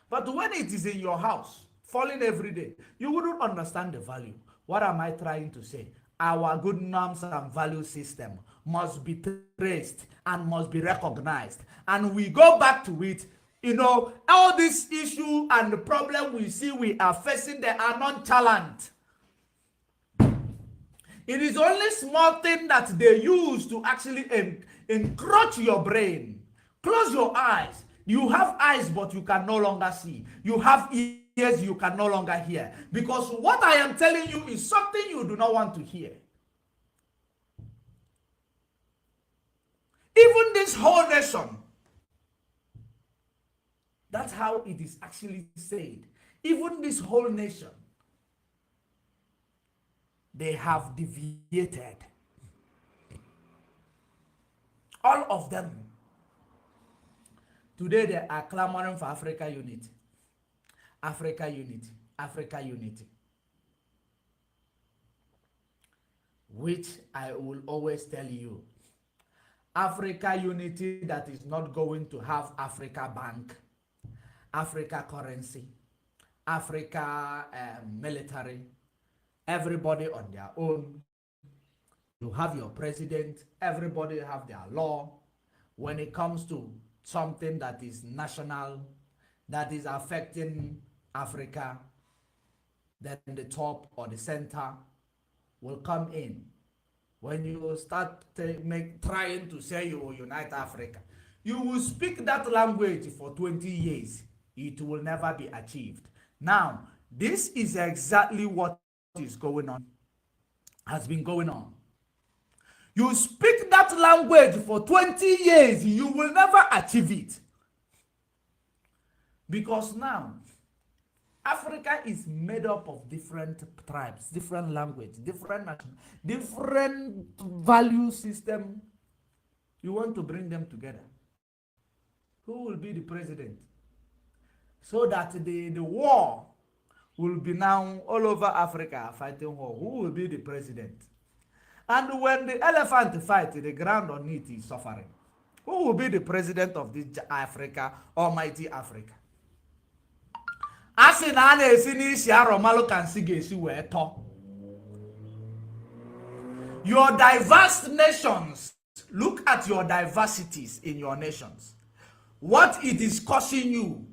But when it is in your house, falling every day, you wouldn't understand the value. What am I trying to say? Our good norms and value system must be traced and must be recognized. And we go back to it. All this issue and the problem we see we are facing, they are nonchalant. It is only small thing that they use to actually encroach your brain. Close your eyes. You have eyes, but you can no longer see. You have ears, you can no longer hear. Because what I am telling you is something you do not want to hear. Even this whole nation, that's how it is actually said. Even this whole nation, they have deviated. All of them. Today they are clamoring for Africa unity. Africa unity. Africa unity. Which I will always tell you. Africa unity that is not going to have Africa Bank, Africa currency, Africa military, everybody on their own. You have your president, everybody have their law. When it comes to something that is national, that is affecting Africa, then the top or the center will come in. When you start trying to say you will unite Africa, you will speak that language for 20 years. It will never be achieved. Now, this is exactly what is going on, has been going on. You speak that language for 20 years, you will never achieve it. Because now, Africa is made up of different tribes, different language, different value system, You want to bring them together. Who will be the president? So that the war will be now all over Africa fighting war. Who will be the president? And when the elephant fights, the ground on it is suffering. Who will be the president of this Africa, almighty Africa? As in your diverse nations, look at your diversities in your nations. What it is causing you,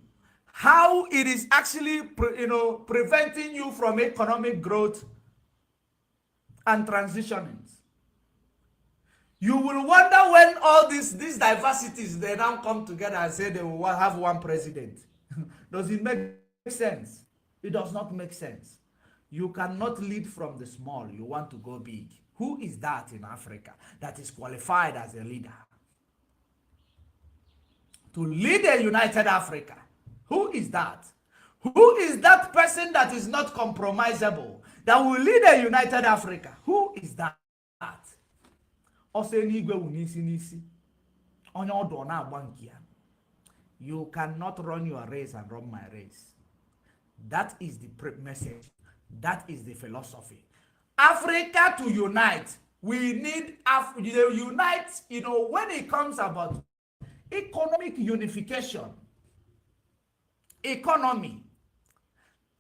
how it is actually preventing you from economic growth and transitioning. You will wonder when all these diversities, they now come together and say they will have one president. Does it make sense? It does not make sense. You cannot lead from the small. You want to go big. Who is that in Africa that is qualified as a leader? To lead a united Africa. Who is that? Who is that person that is not compromisable, that will lead a united Africa? Who is that? You cannot run your race and run my race. That is the message. That is the philosophy. Africa to unite. We need to unite, when it comes about economic unification. Economy.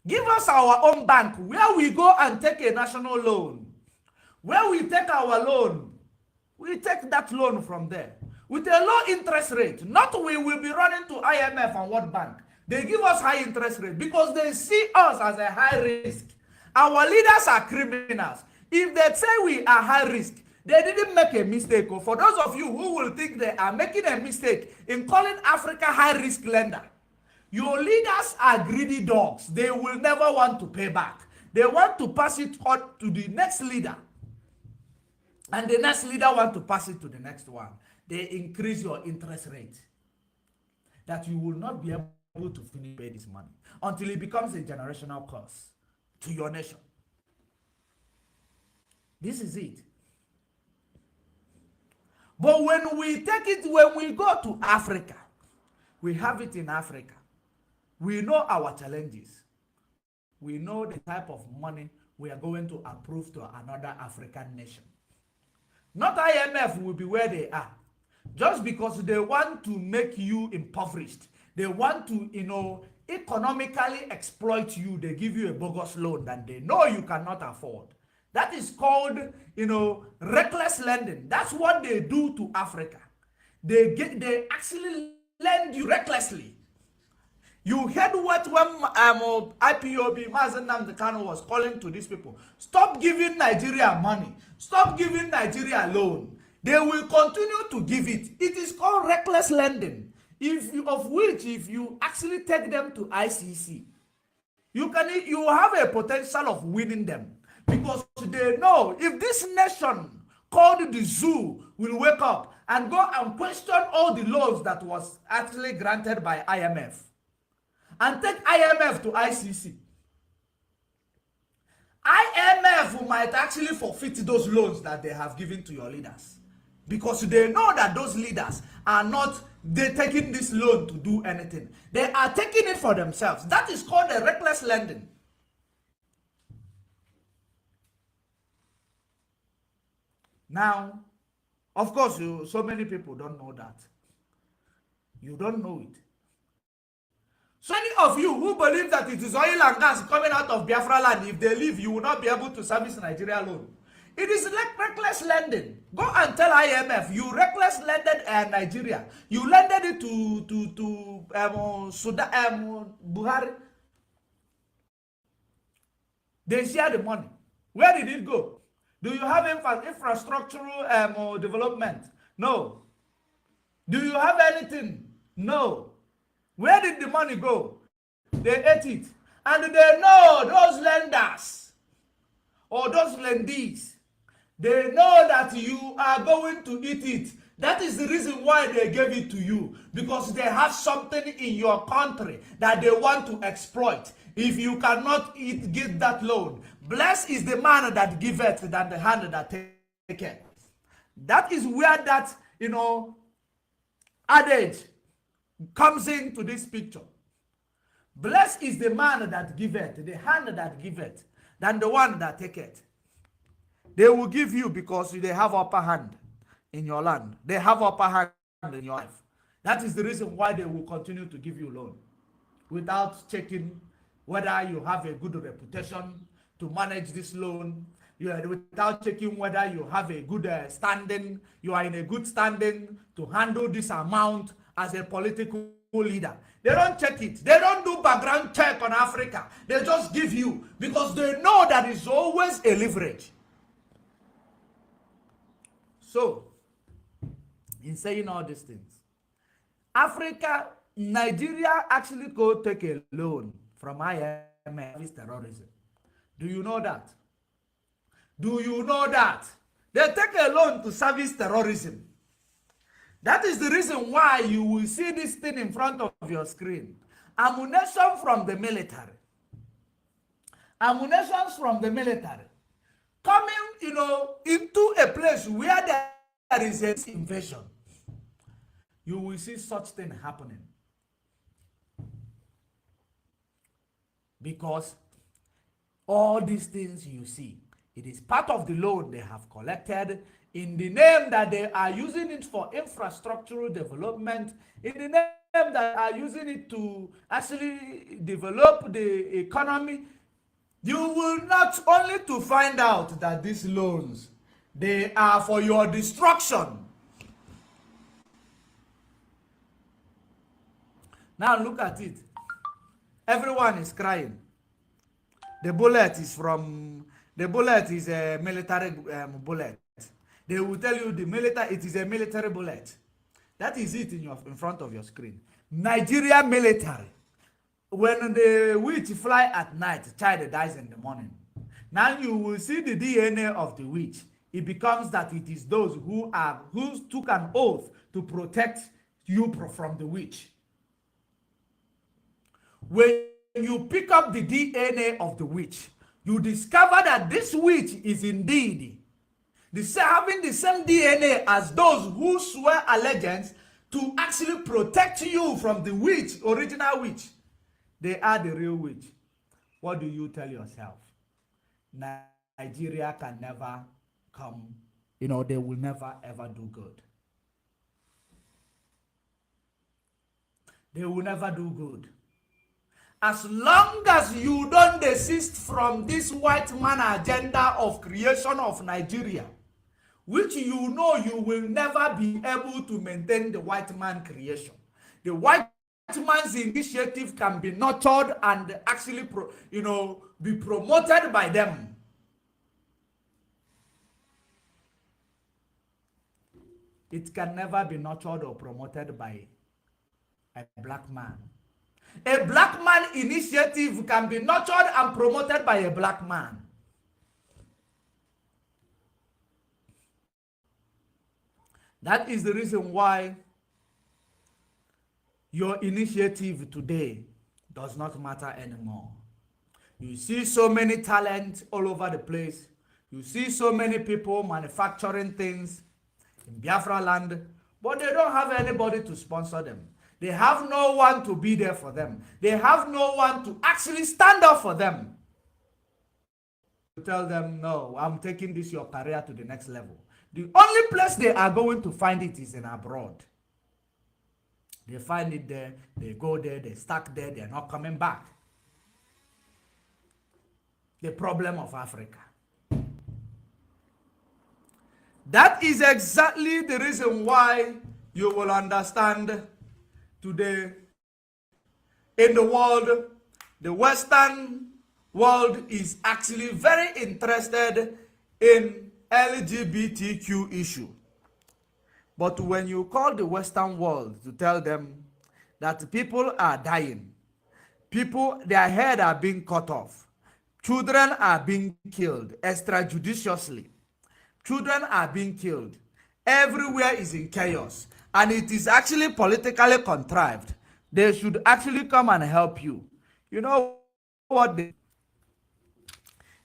Give us our own bank where we go and take a national loan. Where we take our loan, we take that loan from there with a low interest rate. Not we will be running to IMF and World Bank. They give us high interest rate because they see us as a high risk. Our leaders are criminals. If they say we are high risk, they didn't make a mistake. For those of you who will think they are making a mistake in calling Africa high risk lender, your leaders are greedy dogs. They will never want to pay back. They want to pass it on to the next leader. And the next leader want to pass it to the next one. They increase your interest rate. That you will not be able to finish pay this money until it becomes a generational curse to your nation. This is it. But when we take it, when we go to Africa, we have it in Africa. We know our challenges. We know the type of money we are going to approve to another African nation. Not IMF will be where they are. Just because they want to make you impoverished. They want to, economically exploit you. They give you a bogus loan that they know you cannot afford. That is called, reckless lending. That's what they do to Africa. They actually lend you recklessly. You heard what when IPOB, Mazen Namdekano, was calling to these people. Stop giving Nigeria money. Stop giving Nigeria loan. They will continue to give it. It is called reckless lending. If you actually take them to ICC, you have a potential of winning them. Because they know if this nation called the zoo will wake up and go and question all the laws that was actually granted by IMF and take IMF to ICC, IMF might actually forfeit those loans that they have given to your leaders. Because they know that those leaders are not taking this loan to do anything. They are taking it for themselves. That is called a reckless lending. Now, of course, so many people don't know that. You don't know it. So many of you who believe that it is oil and gas coming out of Biafra land, if they leave, you will not be able to service Nigeria loan. It is like reckless lending. Go and tell IMF, you reckless lended Nigeria. You lended it to Sudan, Buhari. They share the money. Where did it go? Do you have infrastructural development? No. Do you have anything? No. Where did the money go? They ate it. And they know those lenders or those lendees, they know that you are going to eat it. That is the reason why they gave it to you. Because they have something in your country that they want to exploit. If you cannot get that loan, blessed is the man that giveth than the hand that taketh. That is where that adage comes into this picture. Blessed is the man that giveth, the hand that giveth, than the one that taketh. They will give you because they have upper hand in your land. They have upper hand in your life. That is the reason why they will continue to give you loan without checking whether you have a good reputation to manage this loan. Without checking whether you have a good standing, you are in a good standing to handle this amount as a political leader. They don't check it. They don't do background check on Africa. They just give you because they know that it's always a leverage. So, in saying all these things, Africa, Nigeria actually go take a loan from IMF terrorism. Do you know that? Do you know that? They take a loan to service terrorism. That is the reason why you will see this thing in front of your screen. Ammunition from the military. Ammunition from the military. Coming, into a place where there is an invasion. You will see such thing happening. Because all these things you see, it is part of the loan they have collected in the name that they are using it for infrastructural development, in the name that are using it to actually develop the economy. You will not only to find out that these loans, they are for your destruction. Now look at it. Everyone is crying. The bullet is a military bullet. They will tell you it is a military bullet. That is it in front of your screen. Nigeria military. When the witch fly at night, child dies in the morning. Now you will see the DNA of the witch. It becomes that it is those who took an oath to protect you from the witch. When you pick up the DNA of the witch, you discover that this witch is indeed having the same DNA as those who swear allegiance to actually protect you from the witch, original witch. They are the real witch. What do you tell yourself? Nigeria can never come, they will never ever do good. They will never do good. As long as you don't desist from this white man agenda of creation of Nigeria, which you will never be able to maintain the white man creation. The white man's initiative can be nurtured and actually be promoted by them. It can never be nurtured or promoted by a black man. A black man initiative can be nurtured and promoted by a black man. That is the reason why your initiative today does not matter anymore. You see so many talents all over the place. You see so many people manufacturing things in Biafra land, but they don't have anybody to sponsor them. They have no one to be there for them. They have no one to actually stand up for them. You tell them, no, I'm taking your career to the next level. The only place they are going to find it is in abroad. They find it there, they go there, they stuck there, they're not coming back. The problem of Africa. That is exactly the reason why you will understand today in the world, the Western world is actually very interested in LGBTQ issue. But when you call the Western world to tell them that people are dying, their head are being cut off, children are being killed extrajudiciously, children are being killed, everywhere is in chaos, and it is actually politically contrived, they should actually come and help you. You know what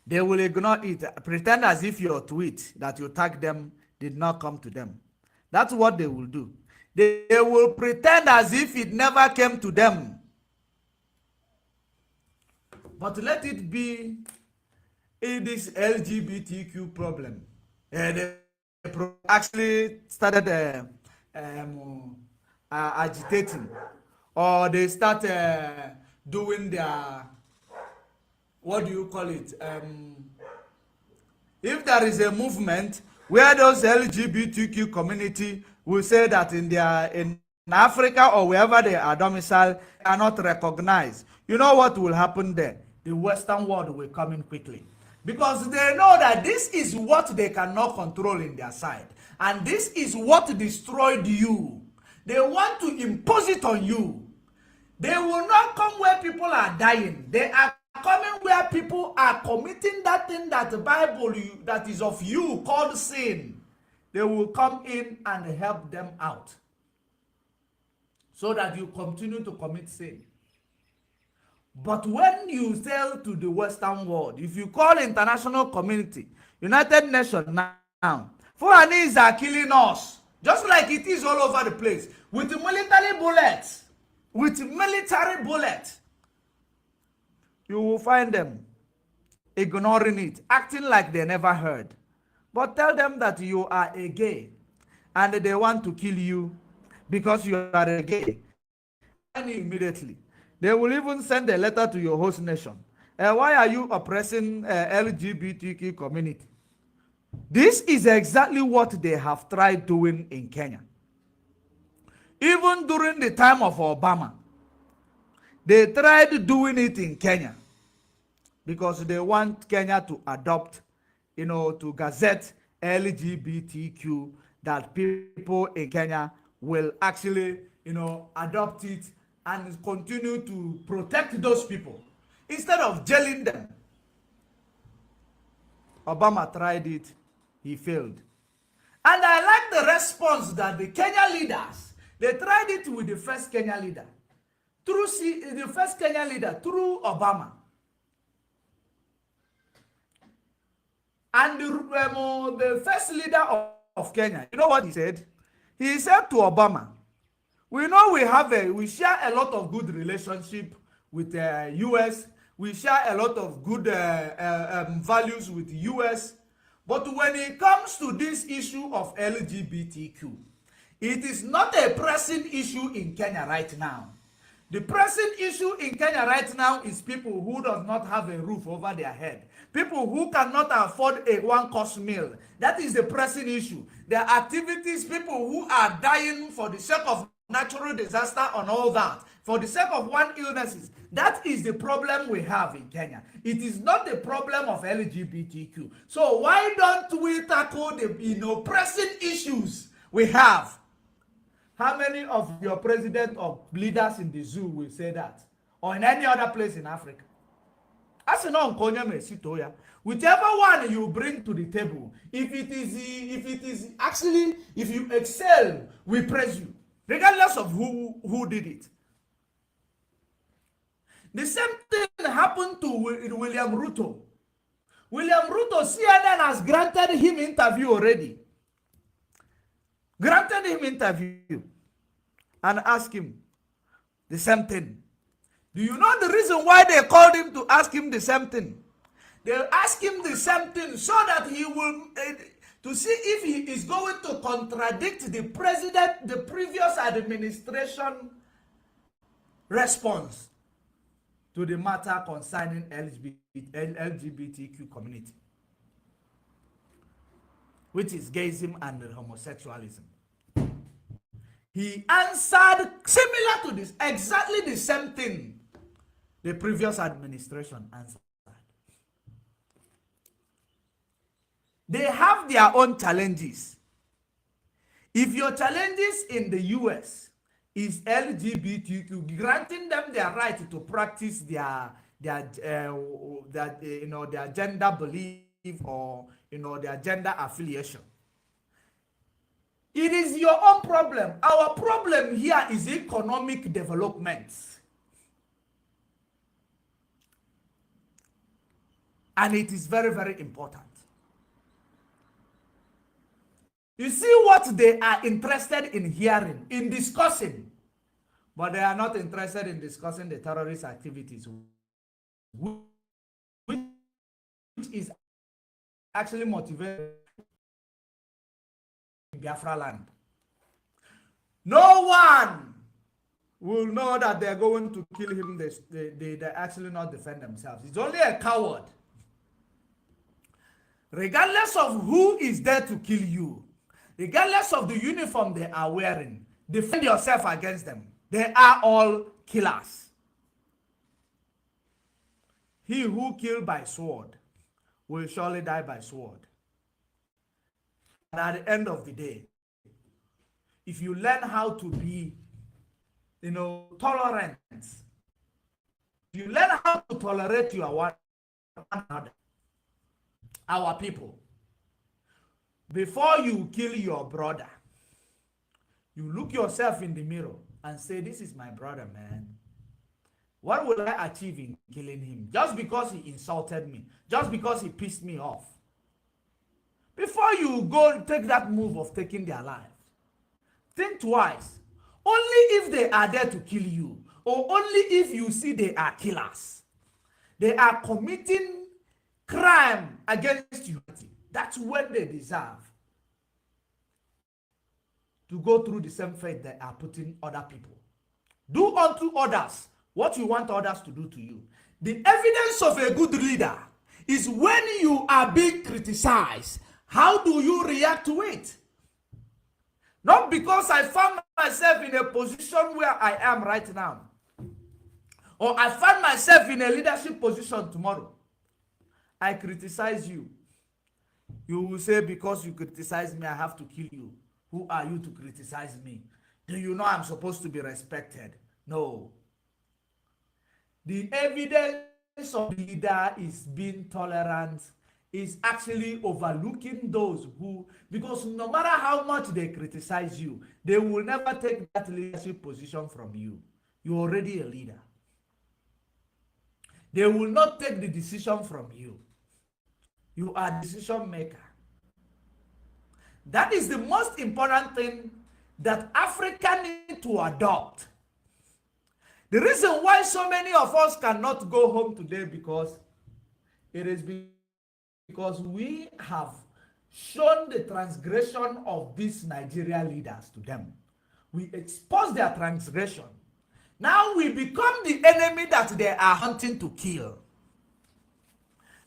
they will ignore it, pretend as if your tweet that you tag them did not come to them. That's what they will do. They will pretend as if it never came to them. But let it be in this LGBTQ problem. They actually started agitating, or they start doing their, what do you call it? If there is a movement where those LGBTQ community will say that in Africa or wherever they are domiciled are not recognized, you know what will happen there? The Western world will come in quickly, because they know that this is what they cannot control in their side, and this is what destroyed you. They want to impose it on you. They will not come where people are dying. They are coming where people are committing that thing that the Bible that is of you called sin. They will come in and help them out, so that you continue to commit sin. But when you sell to the Western world, if you call international community, United Nations now, Fulanis are killing us, just like it is all over the place, with military bullets. With military bullets. You will find them ignoring it, acting like they never heard. But tell them that you are a gay, and they want to kill you because you are a gay. And immediately, they will even send a letter to your host nation. Why are you oppressing LGBTQ community? This is exactly what they have tried doing in Kenya. Even during the time of Obama, they tried doing it in Kenya, because they want Kenya to adopt, to gazette LGBTQ, that people in Kenya will actually, adopt it and continue to protect those people instead of jailing them. Obama tried it, he failed. And I like the response that the Kenya leaders, they tried it with the first Kenya leader, through Obama. And the first leader of Kenya, you know what he said? He said to Obama, we know we share a lot of good relationship with the US. We share a lot of good values with the US. But when it comes to this issue of LGBTQ, it is not a pressing issue in Kenya right now. The pressing issue in Kenya right now is people who does not have a roof over their head. People who cannot afford a one-course meal. That is the pressing issue. The activities, people who are dying for the sake of natural disaster and all that, for the sake of one illnesses. That is the problem we have in Kenya. It is not the problem of LGBTQ. So why don't we tackle the pressing issues we have? How many of your president or leaders in the zoo will say that? Or in any other place in Africa? As whichever one you bring to the table, if you excel, we praise you, regardless of who did it. The same thing happened to William Ruto. William Ruto, CNN has granted him interview already. Granted him interview and asked him the same thing. Do you know the reason why they called him to ask him the same thing? They asked him the same thing so that he will, to see if he is going to contradict the previous administration response to the matter concerning LGBTQ community, which is gayism and homosexualism. He answered similar to this, exactly the same thing the previous administration answered. They have their own challenges. If your challenges in the US is LGBTQ, granting them their right to practice their gender belief or their gender affiliation, it is your own problem. Our problem here is economic development. And it is very, very important. You see what they are interested in hearing, in discussing, but they are not interested in discussing the terrorist activities, which is actually motivated in Biafra land. No one will know that they're going to kill him. They actually not defend themselves. It's only a coward. Regardless of who is there to kill you, regardless of the uniform they are wearing, defend yourself against them. They are all killers. He who killed by sword will surely die by sword. And at the end of the day, if you learn how to be, tolerant, you learn how to tolerate your one another, our people, before you kill your brother, you look yourself in the mirror and say, this is my brother, man. What will I achieve in killing him? Just because he insulted me, just because he pissed me off. Before you go take that move of taking their lives, think twice. Only if they are there to kill you, or only if you see they are killers. They are committing crime against humanity. That's when they deserve to go through the same fate they are putting other people. Do unto others what you want others to do to you. The evidence of a good leader is when you are being criticized. How do you react to it? Not because I found myself in a position where I am right now, or I find myself in a leadership position tomorrow. I criticize you. You will say, because you criticize me, I have to kill you. Who are you to criticize me? Do you know I'm supposed to be respected? No. The evidence of the leader is being tolerant, is actually overlooking those who, because no matter how much they criticize you, they will never take that leadership position from you. You're already a leader. They will not take the decision from you. You are a decision maker. That is the most important thing that Africa needs to adopt. The reason why so many of us cannot go home today, because it is because we have shown the transgression of these Nigerian leaders to them. We expose their transgression. Now we become the enemy that they are hunting to kill.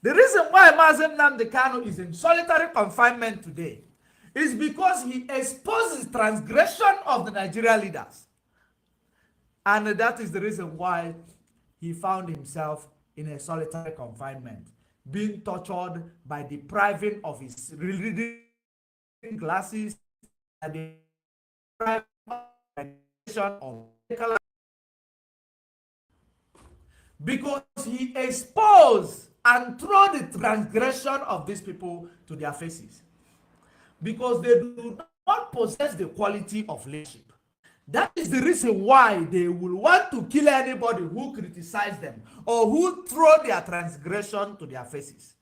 The reason why Mazen Nnamdi Kanu is in solitary confinement today is because he exposes transgression of the Nigerian leaders. And that is the reason why he found himself in a solitary confinement, being tortured by depriving of his reading glasses and the deprivation of because he exposed and throw the transgression of these people to their faces, because they do not possess the quality of leadership. That is the reason why they will want to kill anybody who criticizes them or who throw their transgression to their faces.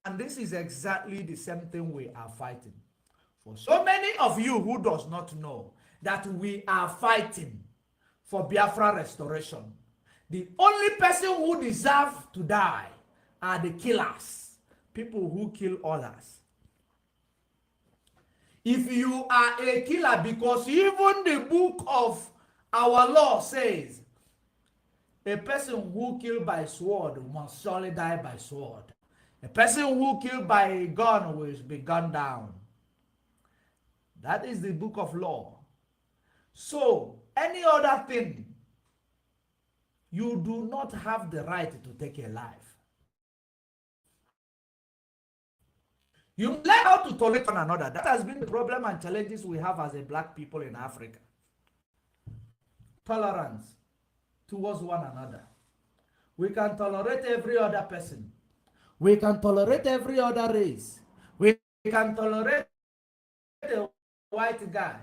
And this is exactly the same thing we are fighting. For so many of you who does not know that we are fighting for Biafra restoration, the only person who deserves to die are the killers, people who kill others. If you are a killer, because even the book of our law says a person who killed by sword must surely die by sword. A person who killed by a gun will be gunned down. That is the book of law. So any other thing, you do not have the right to take a life. You learn how to tolerate one another. That has been the problem and challenges we have as a black people in Africa. Tolerance towards one another. We can tolerate every other person. We can tolerate every other race. We can tolerate a white guy.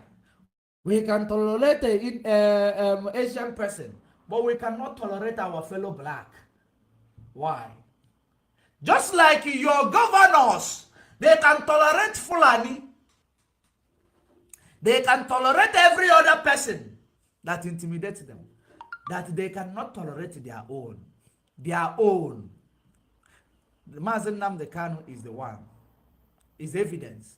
We can tolerate an Asian person. But we cannot tolerate our fellow black. Why? Just like your governors, they can tolerate Fulani, They can tolerate every other person that intimidates them, that they cannot tolerate their own. Their own. The Mazen Nnamdi Kanu is the one, is evidence.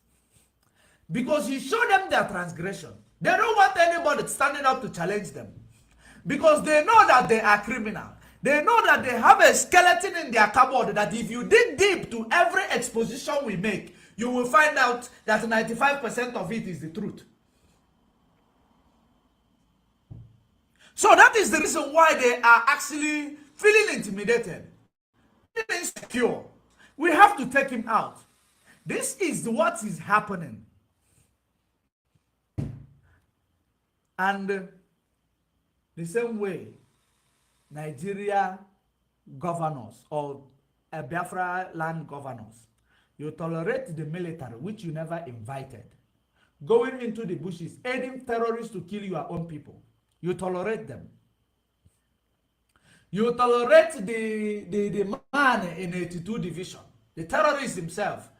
Because he showed them their transgression. They don't want anybody standing up to challenge them. Because they know that they are criminal. They know that they have a skeleton in their cupboard that if you dig deep to every exposition we make, you will find out that 95% of it is the truth. So that is the reason why they are actually feeling intimidated, feeling insecure. We have to take him out. This is what is happening. And the same way, Nigeria governors or Biafra land governors, you tolerate the military, which you never invited, going into the bushes, aiding terrorists to kill your own people. You tolerate them. You tolerate the man in 82 division, the terrorist himself,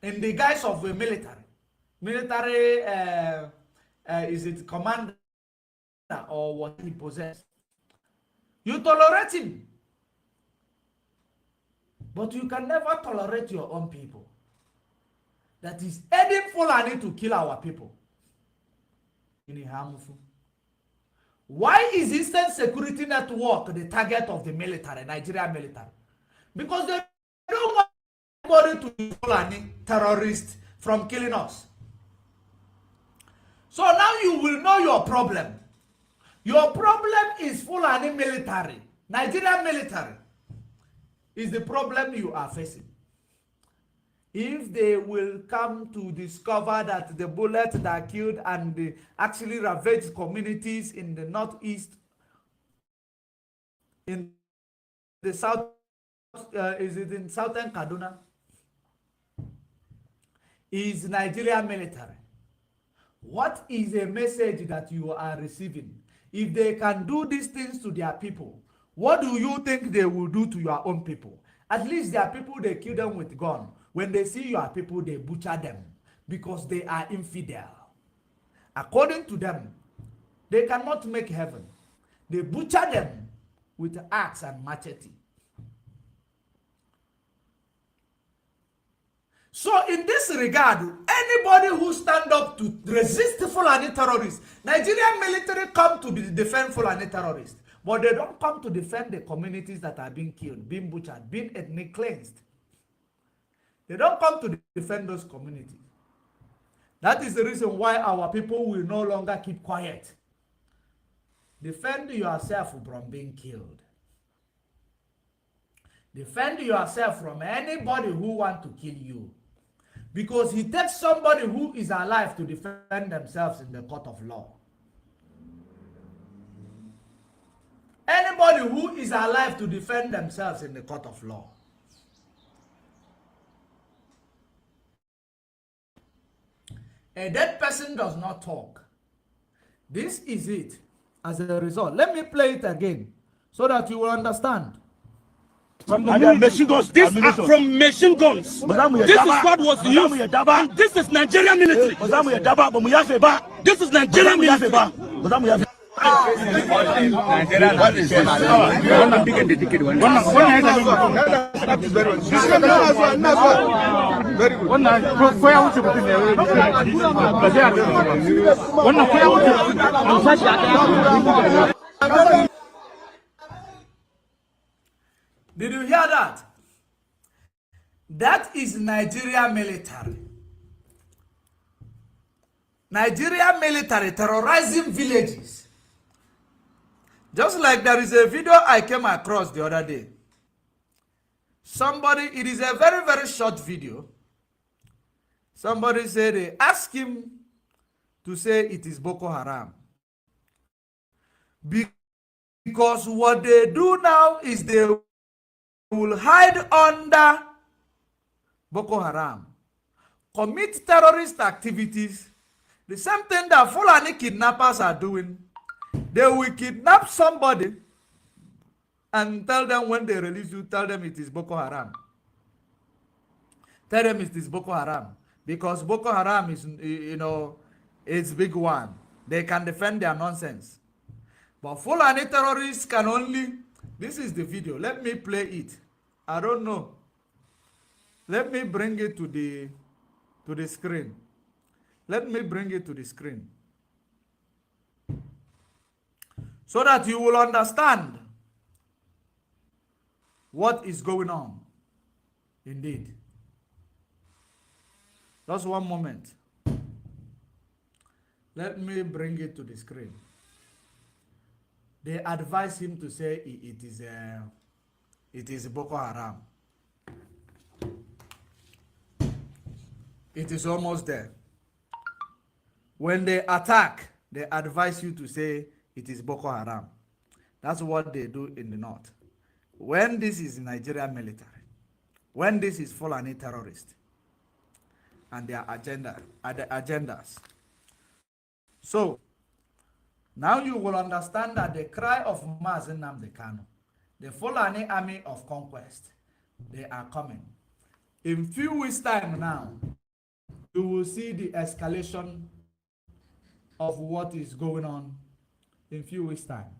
in the guise of a military, is it commander or what he possesses. You tolerate him. But you can never tolerate your own people. That is aiding Fulani to kill our people. Why is Eastern Security Network the target of the military, Nigerian military? Because they don't want anybody to be Fulani terrorists from killing us. So now you will know your problem. Your problem is Fulani military. Nigerian military is the problem you are facing. If they will come to discover that the bullet that killed and actually ravaged communities in the northeast, in the south, is it in southern Kaduna, is Nigerian military. What is a message that you are receiving? If they can do these things to their people, what do you think they will do to your own people? At least their people, they kill them with gun. When they see your people, they butcher them because they are infidel. According to them, they cannot make heaven. They butcher them with axe and machete. So in this regard, anybody who stand up to resist Fulani terrorists, Nigerian military come to defend Fulani terrorists, but they don't come to defend the communities that are being killed, being butchered, being ethnic cleansed. They don't come to defend those communities. That is the reason why our people will no longer keep quiet. Defend yourself from being killed. Defend yourself from anybody who wants to kill you. Because he takes somebody who is alive to defend themselves in the court of law. Anybody who is alive to defend themselves in the court of law. A dead person does not talk. This is it as a result. Let me play it again so that you will understand. And machine guns. These are from machine guns. This is what was used. And this is Nigerian military. This is Nigerian military. Did you hear that? That is Nigeria military. Nigeria military terrorizing villages. Just like there is a video I came across the other day. Somebody, it is a very, very short video. Somebody said they asked him to say it is Boko Haram. Because what they do now is they will hide under Boko Haram, commit terrorist activities, the same thing that Fulani kidnappers are doing. They will kidnap somebody and tell them when they release you, tell them it is Boko Haram. Tell them it is Boko Haram. Because Boko Haram is, you know, It's big one. They can defend their nonsense. But Fulani terrorists can only... This is the video. Let me play it. I don't know. Let me bring it to the screen. Let me bring it to the screen. So that you will understand what is going on. Indeed. Just one moment. Let me bring it to the screen. They advise him to say it is Boko Haram. It is almost there. When they attack, they advise you to say it is Boko Haram. That's what they do in the north. When this is Nigerian military, when this is Fulani terrorists, and their agendas. So, now you will understand that the cry of Mazen Nnamdi Kanu, the Fulani army of conquest, they are coming. In few weeks' time now, you will see the escalation of what is going on in few weeks' time.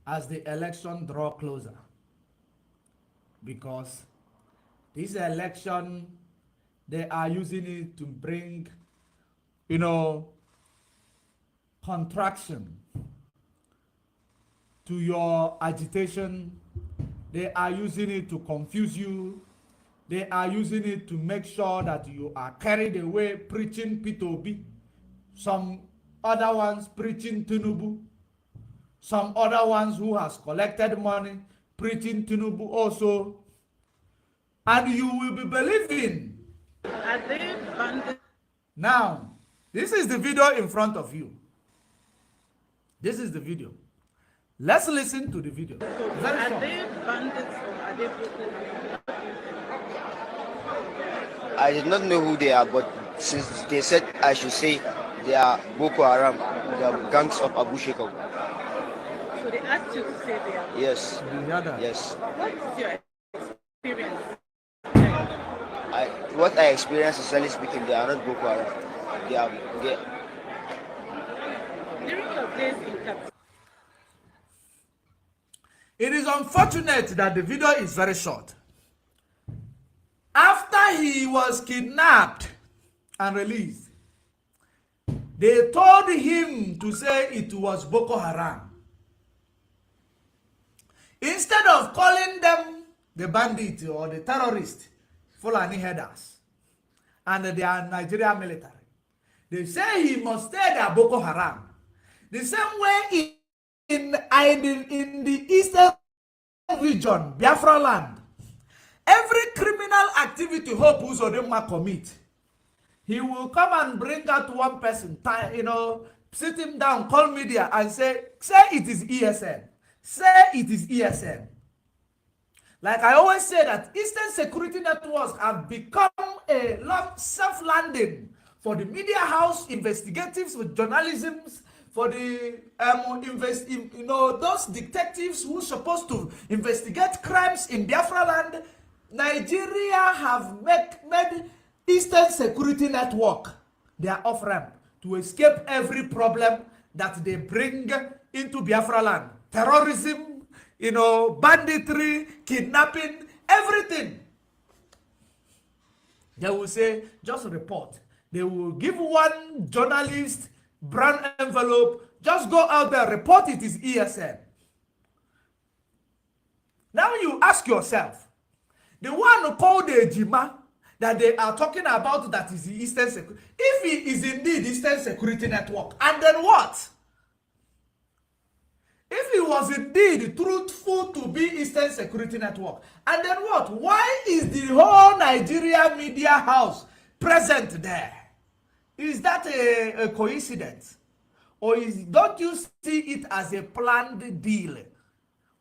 As the election draw closer. Because this election, they are using it to bring, contraction to your agitation. They are using it to confuse you. They are using it to make sure that you are carried away preaching P2B. Some other ones preaching Tinubu. Some other ones who has collected money preaching Tinubu also. And you will be believing. Now, this is the video in front of you. This is the video. Let's listen to the video. Are they bandits or are they Boko? I did not know who they are, but since they said I should say they are Boko Haram, the gangs of Abu Shekau. So they asked you to say they are? Yes. Yes. What is your experience? What I experienced, sincerely speaking, they are not Boko Haram. They During your days in captivity. It is unfortunate that the video is very short. After he was kidnapped and released, they told him to say it was Boko Haram. Instead of calling them the bandit or the terrorist, Fulani headers, and they are Nigerian military, they say he must stay there Boko Haram. The same way in the eastern region, Biafra land, every criminal activity Hope Uzodinma commit, he will come and bring out one person, sit him down, call media and say it is ESN. Say it is ESN. Like I always say that Eastern security networks have become a self-landing for the media house investigatives with journalism, for the those detectives who are supposed to investigate crimes in Biafra land. Nigeria have made Eastern security network their off-ramp to escape every problem that they bring into Biafra land. Terrorism, banditry, kidnapping, everything. They will say, just report. They will give one journalist brown envelope, just go out there, report it is ESN. Now you ask yourself, the one called the Ejima that they are talking about that is the Eastern Security, if he is indeed Eastern Security Network, and then what? If he was indeed truthful to be Eastern Security Network, and then what? Why is the whole Nigeria media house present there? Is that a coincidence? Or don't you see it as a planned deal?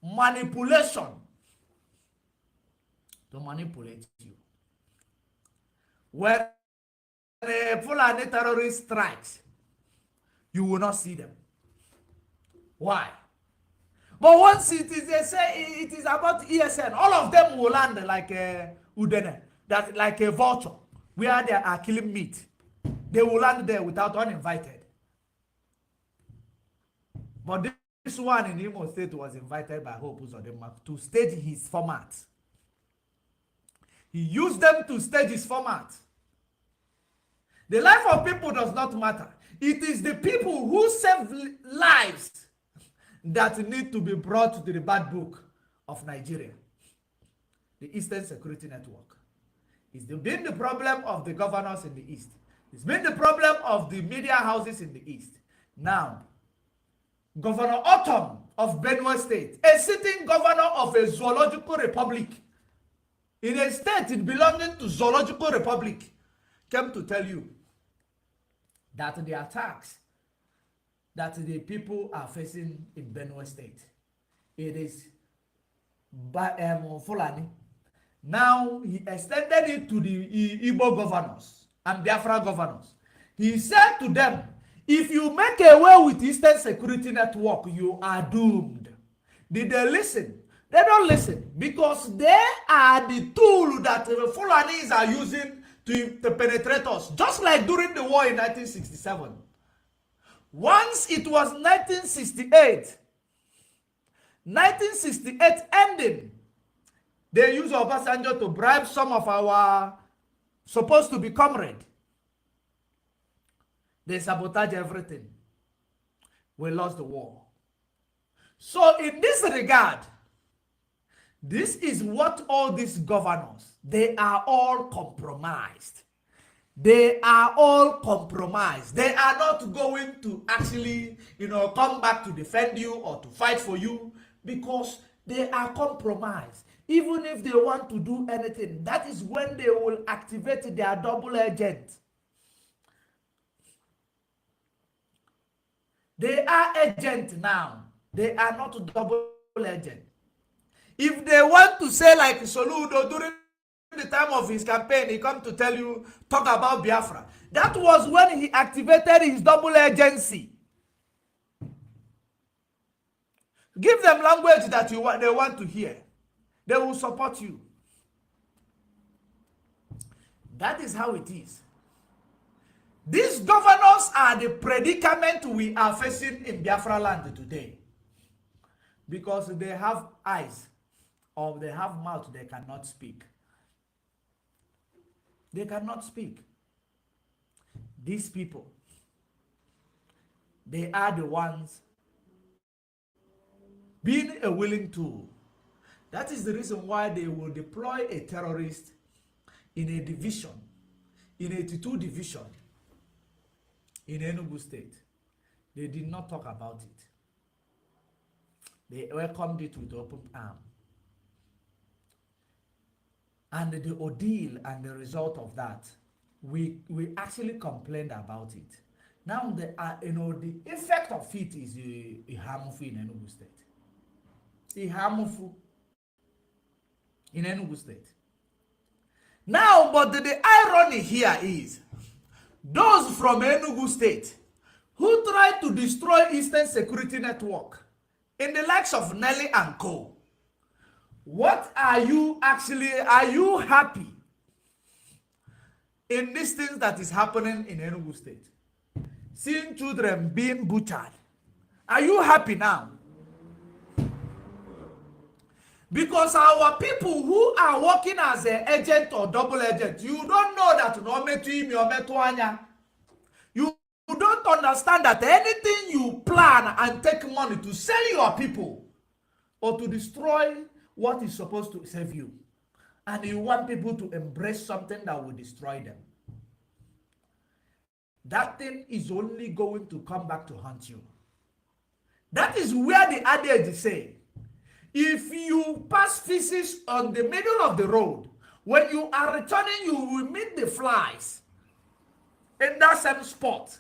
Manipulation. To manipulate you. When a Fulani terrorist strikes, you will not see them. Why? But once it is about ESN, all of them will land like a Udene, that like a vulture, where they are killing meat. They will land there without uninvited. But this one in Imo State was invited by Hope Uzodinma to stage his format. He used them to stage his format. The life of people does not matter. It is the people who save lives that need to be brought to the bad book of Nigeria. The Eastern Security Network. It's been the problem of the governors in the East. It's been the problem of the media houses in the East. Now, Governor Autumn of Benue State, a sitting governor of a zoological republic, in a state belonging to zoological republic, came to tell you that the attacks that the people are facing in Benue State, it is Fulani. Now he extended it to the Igbo governors and Biafra governors. He said to them, if you make away with Eastern Security Network, you are doomed. Did they listen? They don't listen because they are the tool that the Fulanis are using to penetrate us. Just like during the war in 1967. Once it was 1968 ending, they used Obasanjo to bribe some of our supposed to be comrades. They sabotage everything. We lost the war. So in this regard, this is what all these governors, they are all compromised. They are all compromised. They are not going to actually, come back to defend you or to fight for you because they are compromised. Even if they want to do anything, that is when they will activate their double agent. They are agent now. They are not double agent. If they want to say like Soludo during the time of his campaign, he come to tell you, talk about Biafra. That was when he activated his double agency. Give them language that they want to hear. They will support you. That is how it is. These governors are the predicament we are facing in Biafra land today. Because they have eyes or they have mouth, they cannot speak. They cannot speak. These people, they are the ones being a willing tool. That is the reason why they will deploy a terrorist in a division, in 82 division, in Enugu State. They did not talk about it. They welcomed it with open arms. And the ordeal and the result of that, we actually complained about it. Now, the effect of it is a Hamufu in Enugu State. A Hamufu in Enugu State. Now, but the irony here is, those from Enugu State who tried to destroy Eastern Security Network in the likes of Nelly and Co. What are you happy in these things that is happening in Enugu State? Seeing children being butchered. Are you happy now? Because our people who are working as an agent or double agent, you don't know that you don't understand that anything you plan and take money to sell your people or to destroy what is supposed to save you, and you want people to embrace something that will destroy them, that thing is only going to come back to haunt you. That is where the adage say, if you pass feces on the middle of the road, when you are returning, you will meet the flies in that same spot.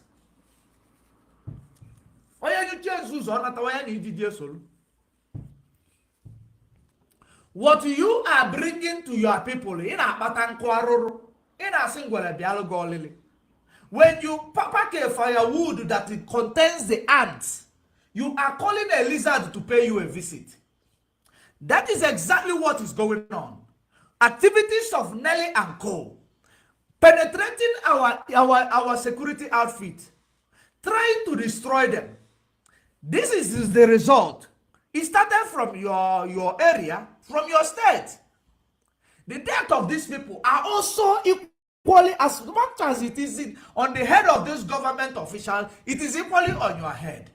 What you are bringing to your people in a when you pack a firewood that it contains the ants, you are calling a lizard to pay you a visit. That is exactly what is going on. Activities of Nelly and Co. penetrating our security outfit, trying to destroy them. This is the result. It started from your area, from your state. The death of these people are also equally, as much as it is on the head of this government official, it is equally on your head.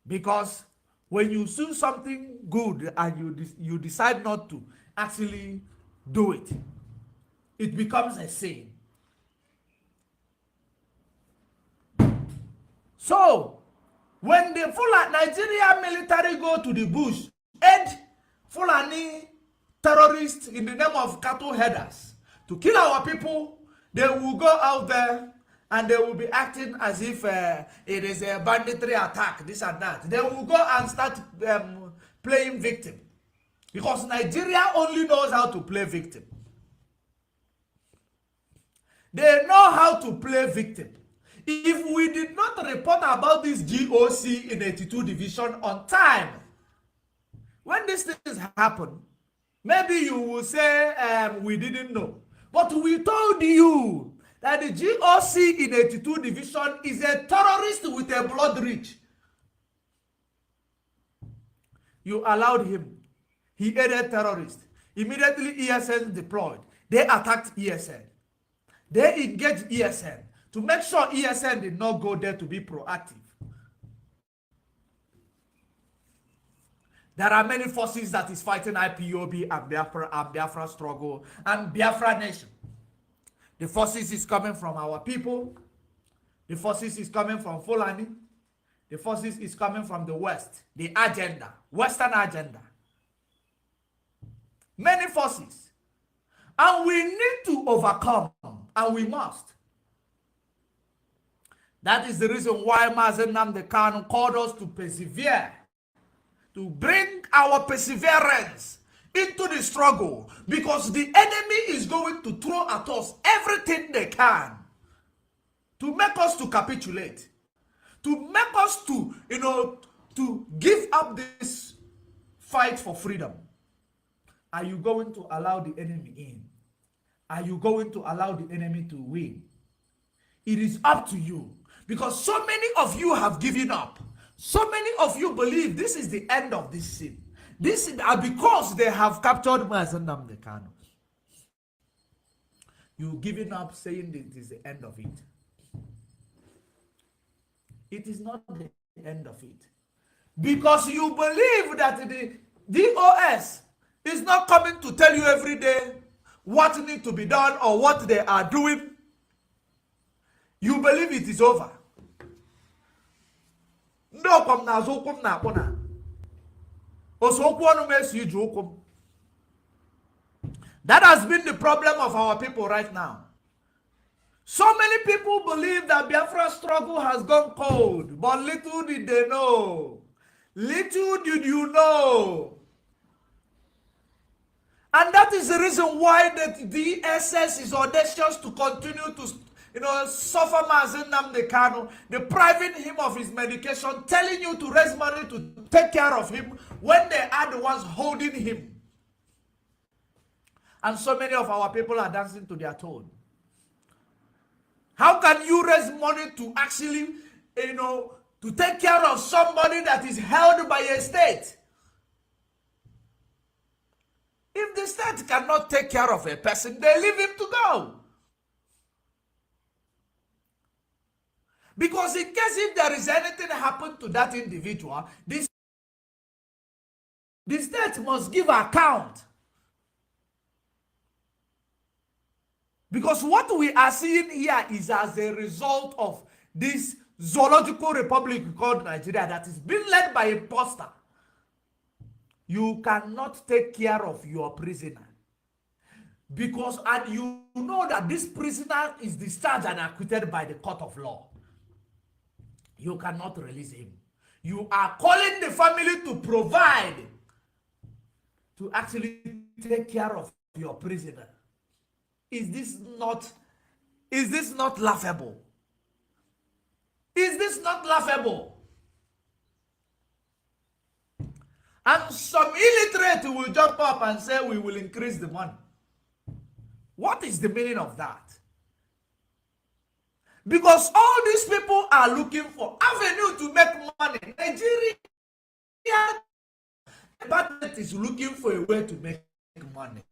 Because when you see something good and you decide not to actually do it, it becomes a sin. So, when the Nigeria military go to the bush, aid Fulani terrorists in the name of cattle headers to kill our people, they will go out there and they will be acting as if it is a banditry attack, this and that. They will go and start playing victim. Because Nigeria only knows how to play victim. They know how to play victim. If we did not report about this GOC in 82 Division on time, when these things happen, maybe you will say we didn't know. But we told you that the GOC in 82 Division is a terrorist with a blood reach. You allowed him. He aided terrorists. Immediately ESN deployed. They attacked ESN. They engaged ESN to make sure ESN did not go there to be proactive. There are many forces that is fighting IPOB and Biafra struggle and Biafra nation. The forces is coming from our people. The forces is coming from Fulani. The forces is coming from the West. The agenda, Western agenda. Many forces. And we need to overcome, and we must. That is the reason why Mazen Nnamdi Kanu called us to persevere, to bring our perseverance into the struggle, because the enemy is going to throw at us everything they can to make us to capitulate, to make us to, to give up this fight for freedom. Are you going to allow the enemy in? Are you going to allow the enemy to win? It is up to you. Because so many of you have given up. So many of you believe this is the end of this sin. This is because they have captured Mazen Nnamdi Kanu. You've given up saying it is the end of it. It is not the end of it. Because you believe that the DOS is not coming to tell you every day what needs to be done or what they are doing. You believe it is over. No, come na zokum na pona. That has been the problem of our people right now. So many people believe that Biafra struggle has gone cold, but little did they know. Little did you know. And that is the reason why the DSS is audacious to continue to suffer Mazen Nnamdi Kanu, depriving him of his medication, telling you to raise money to take care of him when they are the ones holding him. And so many of our people are dancing to their tune. How can you raise money to actually, to take care of somebody that is held by a state? If the state cannot take care of a person, they leave him to go. Because in case if there is anything happen to that individual, the state must give account. Because what we are seeing here is as a result of this zoological republic called Nigeria that is being led by a imposter. You cannot take care of your prisoner. Because, and you know that this prisoner is discharged and acquitted by the court of law. You cannot release him. You are calling the family to provide, to actually take care of your prisoner. Is this not laughable? Is this not laughable? And some illiterate will jump up and say we will increase the money. What is the meaning of that? Because all these people are looking for avenue to make money. Nigeria department is looking for a way to make money.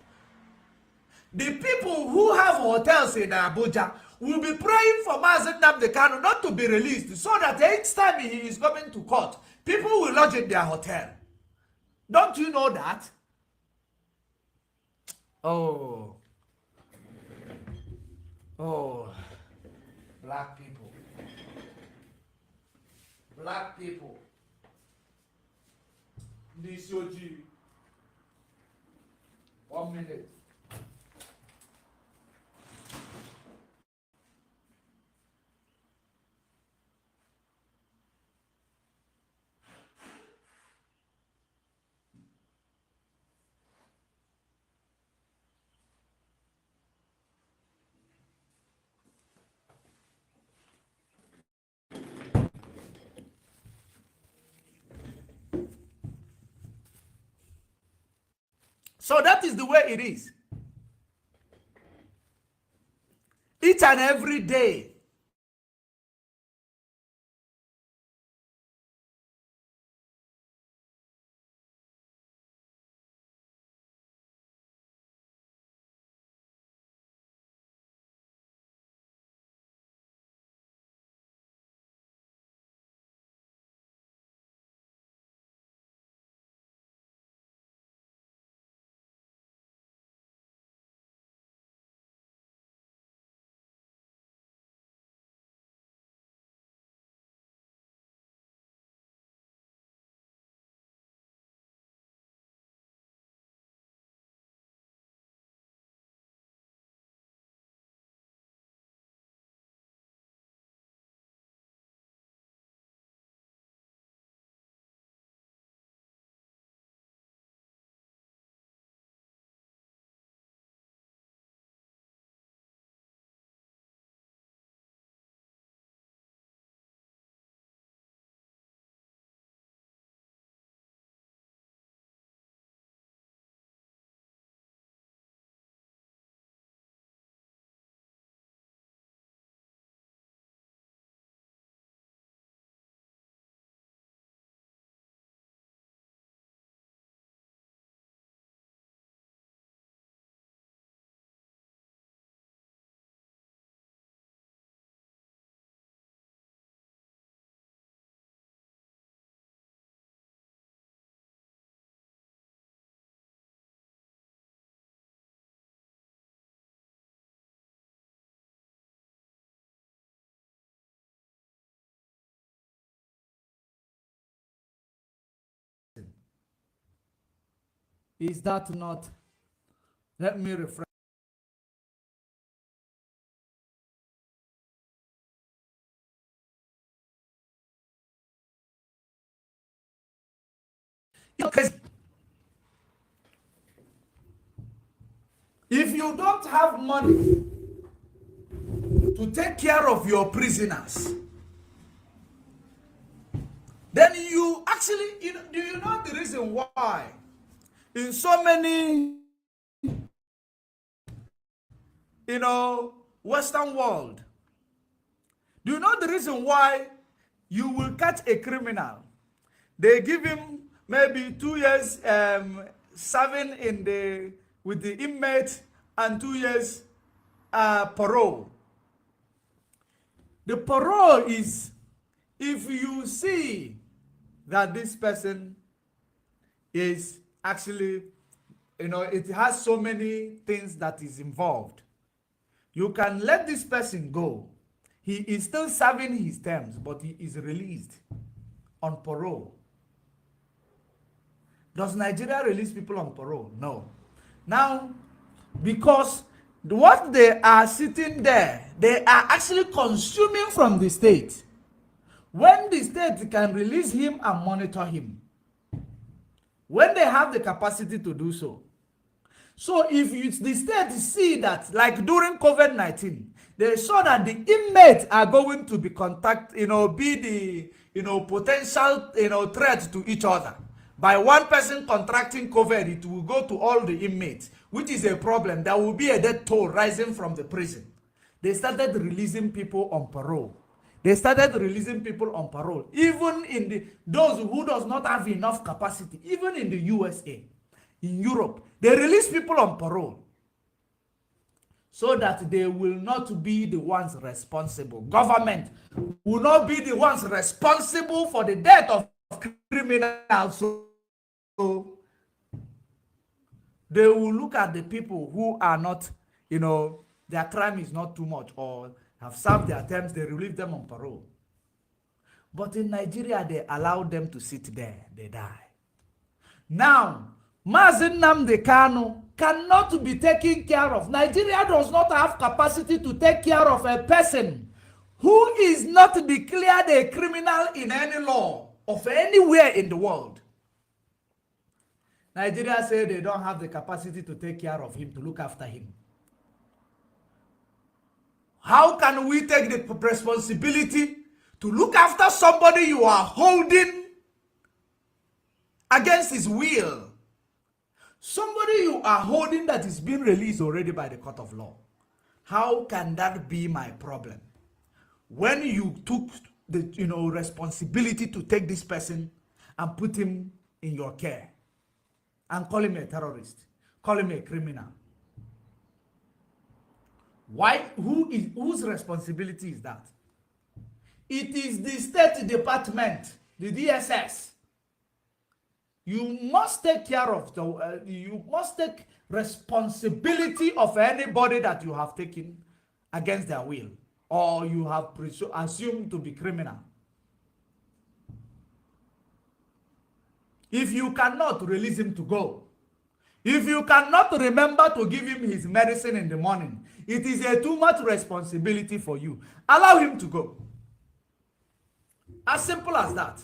The people who have hotels in Abuja will be praying for Mazen Nnamdi Kanu not to be released, so that each time he is coming to court, people will lodge in their hotel. Don't you know that? Oh, black people, DCOG, 1 minute. So that is the way it is. Each and every day. Is that not? Let me refresh. If you don't have money to take care of your prisoners, then you actually, do you know the reason why in so many, Western world, do you know the reason why you will catch a criminal? They give him maybe 2 years serving with the inmate and 2 years parole. The parole is if you see that this person is actually, it has so many things that is involved. You can let this person go. He is still serving his terms, but he is released on parole. Does Nigeria release people on parole? No. Now, because what they are sitting there, they are actually consuming from the state. When the state can release him and monitor him, when they have the capacity to do so. So if the state see that, like during COVID-19, they saw that the inmates are going to be be the, potential, threat to each other. By one person contracting COVID, it will go to all the inmates, which is a problem. There will be a death toll rising from the prison. They started releasing people on parole. They started releasing people on parole. Even in those who does not have enough capacity, even in the USA, in Europe, they release people on parole so that they will not be the ones responsible. Government will not be the ones responsible for the death of criminals. So they will look at the people who are not, their crime is not too much or have served their terms, they release them on parole. But in Nigeria, they allow them to sit there, they die. Now, Mazi Nnamdi Kanu cannot be taken care of. Nigeria does not have capacity to take care of a person who is not declared a criminal in any law of anywhere in the world. Nigeria say they don't have the capacity to take care of him, to look after him. How can we take the responsibility to look after somebody you are holding against his will? Somebody you are holding that is being released already by the court of law. How can that be my problem? When you took the responsibility to take this person and put him in your care and call him a terrorist, call him a criminal. Why? Whose responsibility is that? It is the State Department, the DSS. You must take care of you must take responsibility of anybody that you have taken against their will or you have assumed to be criminal. If you cannot release him to go, if you cannot remember to give him his medicine in the morning, it is a too much responsibility for you. Allow him to go. As simple as that.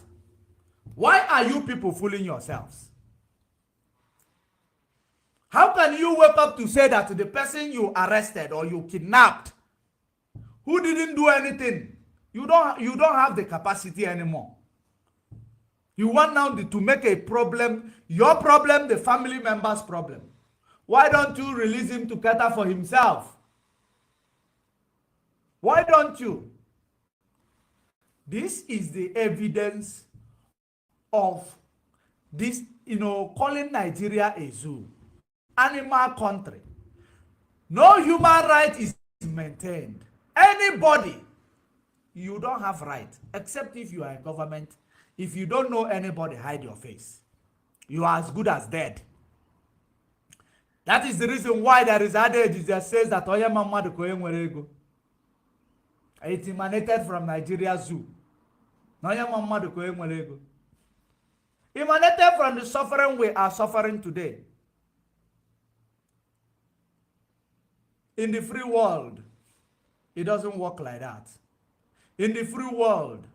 Why are you people fooling yourselves? How can you wake up to say that the person you arrested or you kidnapped, who didn't do anything, you don't have the capacity anymore? You want now to make a problem, your problem, the family member's problem. Why don't you release him to cater for himself? Why don't you? This is the evidence of this, calling Nigeria a zoo, animal country. No human right is maintained. Anybody, you don't have right, except if you are in government. If you don't know anybody, hide your face. You are as good as dead. That is the reason why there is adage that says that Ohamadike it emanated from Nigeria Zoo. Emanated from the suffering we are suffering today. In the free world, it doesn't work like that. In the free world,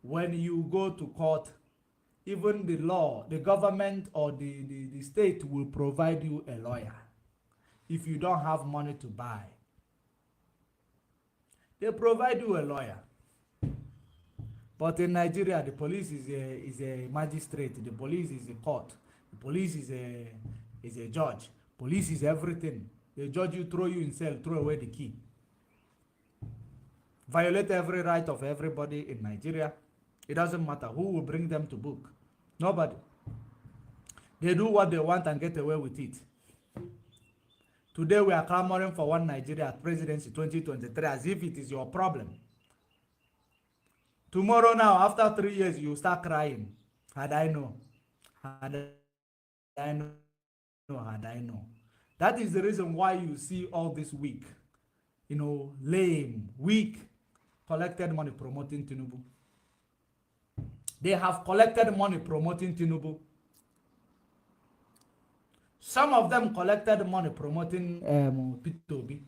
when you go to court, even the law, the government or the state will provide you a lawyer. If you don't have money to buy, they provide you a lawyer. But in Nigeria, the police is a magistrate. The police is a court. The police is a judge. Police is everything. They judge you, throw you in cell, throw away the key. Violate every right of everybody in Nigeria. It doesn't matter who will bring them to book. Nobody. They do what they want and get away with it. Today we are clamoring for one Nigeria presidency 2023 as if it is your problem. Tomorrow now, after 3 years, you start crying. Had I known. Had I known. Had I known. That is the reason why you see all this weak, lame, weak, collected money promoting Tinubu. They have collected money promoting Tinubu. Some of them collected money promoting P2B.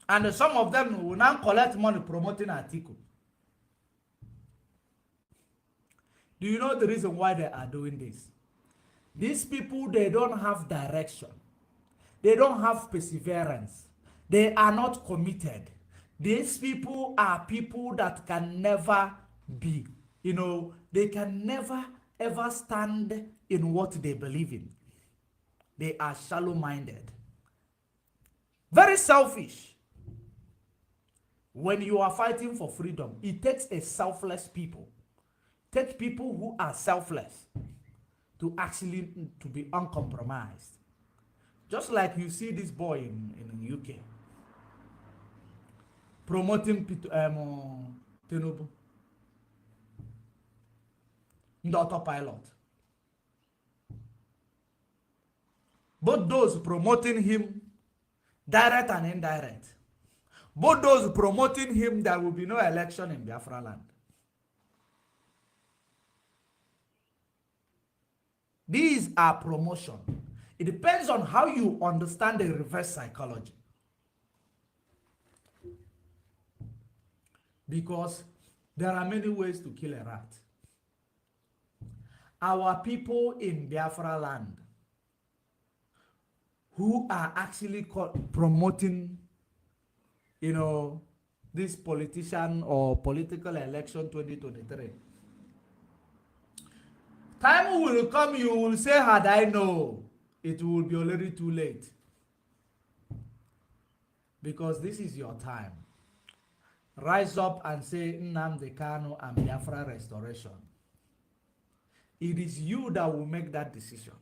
And some of them will now collect money promoting Atiku. Do you know the reason why they are doing this? These people, they don't have direction. They don't have perseverance. They are not committed. These people are people that can never be, they can never ever stand in what they believe in. They are shallow-minded, very selfish. When you are fighting for freedom, it takes a selfless people. It takes people who are selfless to actually to be uncompromised. Just like you see this boy in UK promoting Tinubu, the autopilot. Both those promoting him, direct and indirect. Both those promoting him, there will be no election in Biafra land. These are promotion. It depends on how you understand the reverse psychology. Because there are many ways to kill a rat. Our people in Biafra land who are actually promoting, this politician or political election 2023. Time will come, you will say, had I known, it will be already too late. Because this is your time. Rise up and say, Nnamdi Kanu and Biafra restoration. It is you that will make that decision.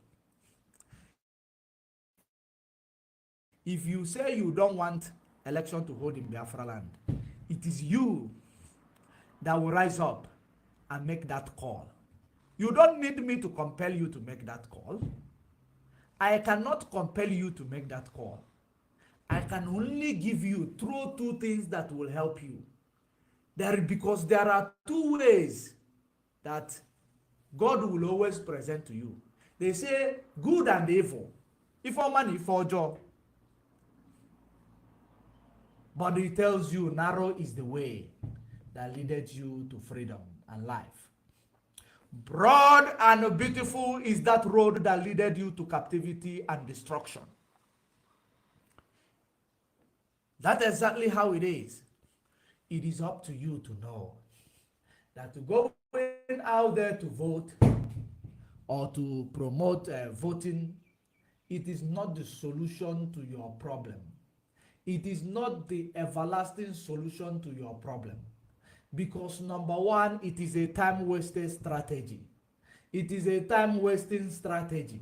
If you say you don't want election to hold in Biafra land, it is you that will rise up and make that call. You don't need me to compel you to make that call. I cannot compel you to make that call. I can only give you two things that will help you. Because there are two ways that God will always present to you. They say good and evil. If for money, for job. But he tells you narrow is the way that leaded you to freedom and life. Broad and beautiful is that road that leaded you to captivity and destruction. That's exactly how it is. It is up to you to know that to go out there to vote or to promote voting, it is not the solution to your problem. It is not the everlasting solution to your problem. Because number one, it is a time-wasted strategy. It is a time-wasting strategy.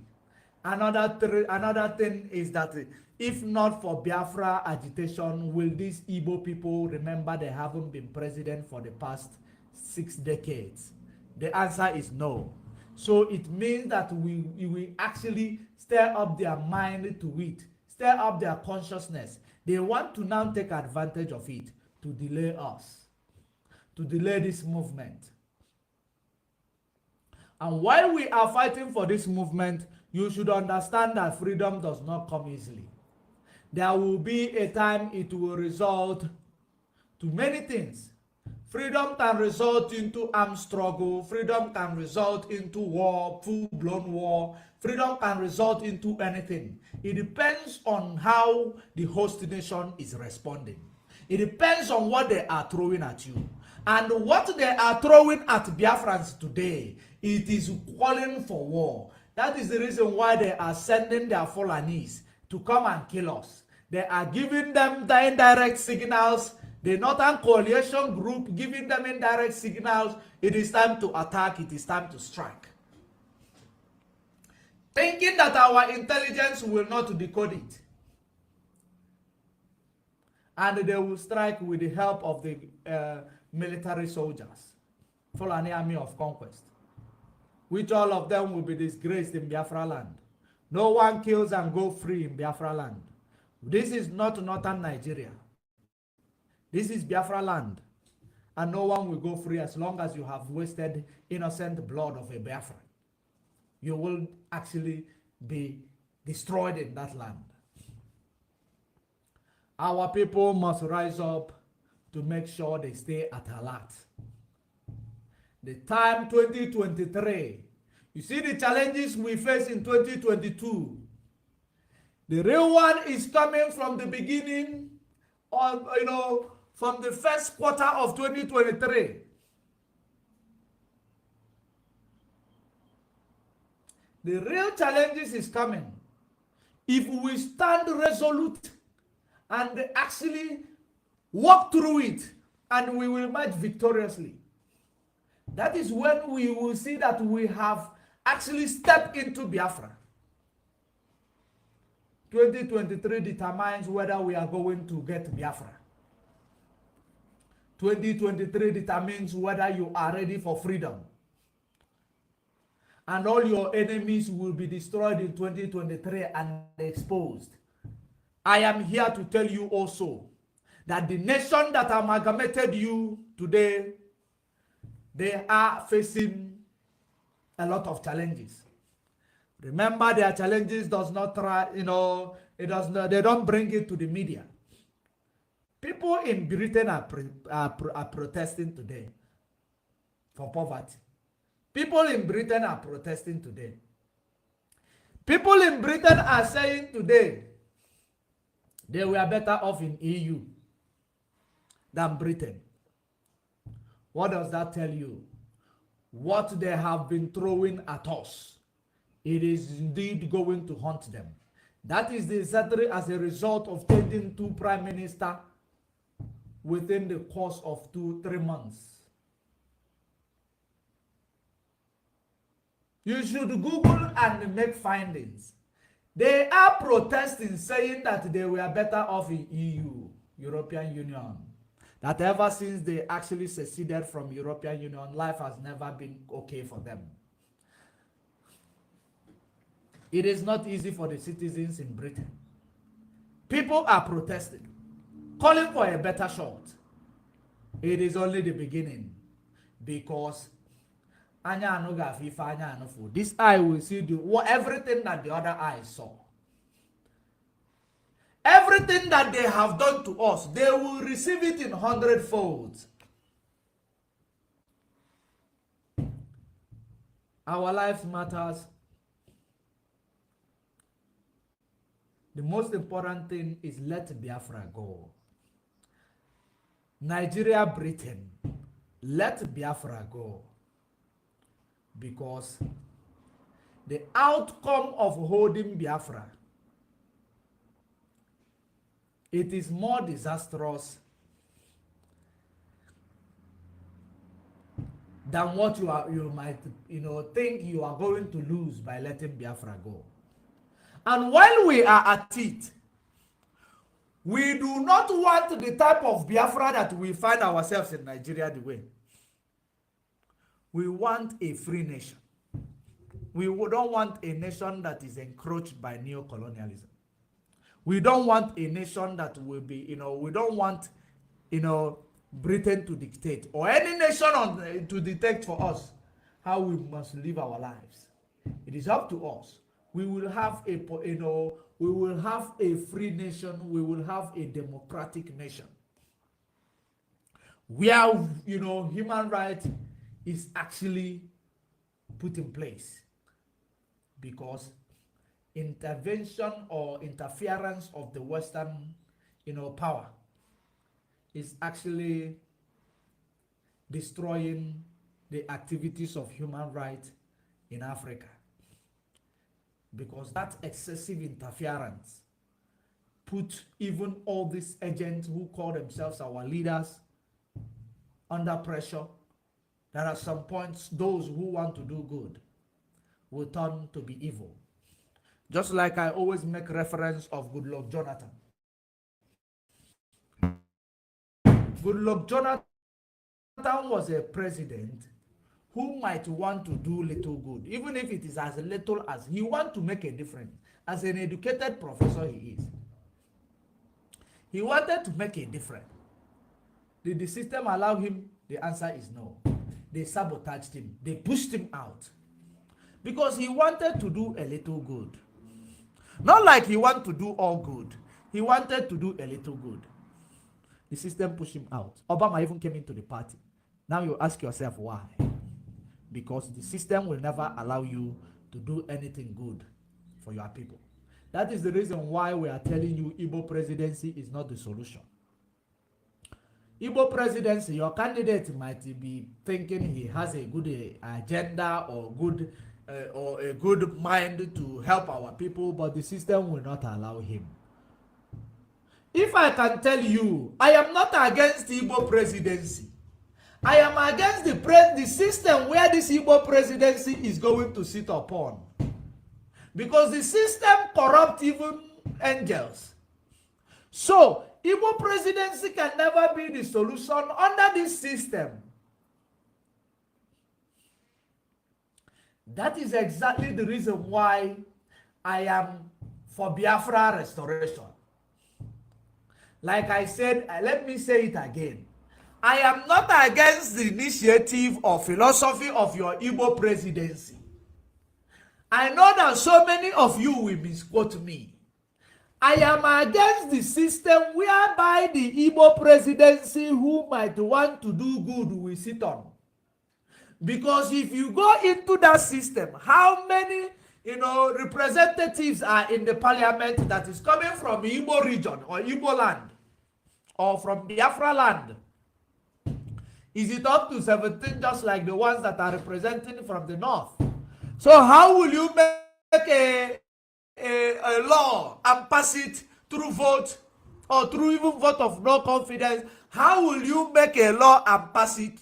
Another thing is that if not for Biafra agitation, will these Igbo people remember they haven't been president for the past 6 decades? The answer is no. So it means that we actually stir up their mind to it, stir up their consciousness. They want to now take advantage of it to delay us, to delay this movement. And while we are fighting for this movement, you should understand that freedom does not come easily. There will be a time it will result to many things. Freedom can result into armed struggle. Freedom can result into war, full-blown war. Freedom can result into anything. It depends on how the host nation is responding. It depends on what they are throwing at you. And what they are throwing at Biafrans today, it is calling for war. That is the reason why they are sending their Fulanis to come and kill us. They are giving them the indirect signals. The Northern Coalition group giving them indirect signals. It is time to attack. It is time to strike. Thinking that our intelligence will not decode it. And they will strike with the help of the military soldiers. Fulani Army of Conquest. Which all of them will be disgraced in Biafra land. No one kills and go free in Biafra land. This is not Northern Nigeria. This is Biafra land. And no one will go free as long as you have wasted innocent blood of a Biafran. You will actually be destroyed in that land. Our people must rise up to make sure they stay at alert. The time 2023. You see the challenges we face in 2022. The real one is coming from the beginning of, from the first quarter of 2023. The real challenges is coming. If we stand resolute and actually walk through it, and we will emerge victoriously, that is when we will see that we have actually stepped into Biafra. 2023 determines whether we are going to get Biafra. 2023 determines whether you are ready for freedom. And all your enemies will be destroyed in 2023 and exposed. I am here to tell you also that the nation that amalgamated you today, they are facing a lot of challenges. Remember, their challenges does not try, it does not, they don't bring it to the media. People in Britain are protesting today for poverty. People in Britain are protesting today. People in Britain are saying today they were better off in EU than Britain. What does that tell you? What they have been throwing at us, it is indeed going to haunt them. That is exactly as a result of changing 2 prime ministers within the course of 2-3 months. You should Google and make findings. They are protesting, saying that they were better off in EU, European Union. That ever since they actually seceded from European Union, life has never been okay for them. It is not easy for the citizens in Britain. People are protesting, calling for a better shot. It is only the beginning, because this eye will see everything that the other eye saw. Everything that they have done to us, they will receive it in 100-fold. Our lives matters. The most important thing is let Biafra go. Nigeria, Britain, let Biafra go. Because the outcome of holding Biafra, it is more disastrous than what you might think you are going to lose by letting Biafra go. And while we are at it, we do not want the type of Biafra that we find ourselves in Nigeria the way. We want a free nation. We don't want a nation that is encroached by neo-colonialism. We don't want a nation that will be, we don't want, Britain to dictate, or any nation to dictate for us how we must live our lives. It is up to us. We will have we will have a free nation. We will have a democratic nation where, human rights is actually put in place, because intervention or interference of the Western, power is actually destroying the activities of human rights in Africa. Because that excessive interference put even all these agents who call themselves our leaders under pressure. There are some points those who want to do good will turn to be evil. Just like I always make reference of Goodluck Jonathan. Goodluck Jonathan was a president who might want to do little good, even if it is as little as he wants to make a difference. As an educated professor he is. He wanted to make a difference. Did the system allow him? The answer is no. They sabotaged him. They pushed him out. Because he wanted to do a little good. Not like he wanted to do all good. He wanted to do a little good. The system pushed him out. Obama even came into the party. Now you ask yourself why. Because the system will never allow you to do anything good for your people. That is the reason why we are telling you Igbo presidency is not the solution. Igbo presidency, your candidate might be thinking he has a good agenda or good or a good mind to help our people, but the system will not allow him. If I can tell you, I am not against the Igbo presidency. I am against the system where this Igbo presidency is going to sit upon. Because the system corrupts even angels. So, Igbo presidency can never be the solution under this system. That is exactly the reason why I am for Biafra restoration. Like I said, let me say it again. I am not against the initiative or philosophy of your Igbo presidency. I know that so many of you will misquote me. I am against the system whereby the Igbo presidency who might want to do good will sit on. Because if you go into that system, how many representatives are in the parliament that is coming from the Igbo region or Igbo land or from Biafra land? Is it up to 17 just like the ones that are representing from the north? So how will you make a law and pass it through vote or through even vote of no confidence? How will you make a law and pass it?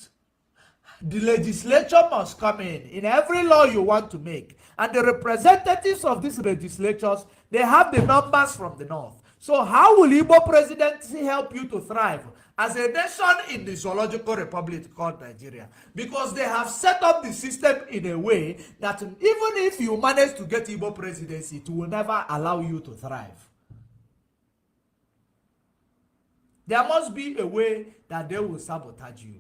The legislature must come in every law you want to make. And the representatives of these legislatures, they have the numbers from the north. So how will Igbo presidency help you to thrive as a nation in the zoological republic called Nigeria? Because they have set up the system in a way that even if you manage to get Igbo presidency, it will never allow you to thrive. There must be a way that they will sabotage you.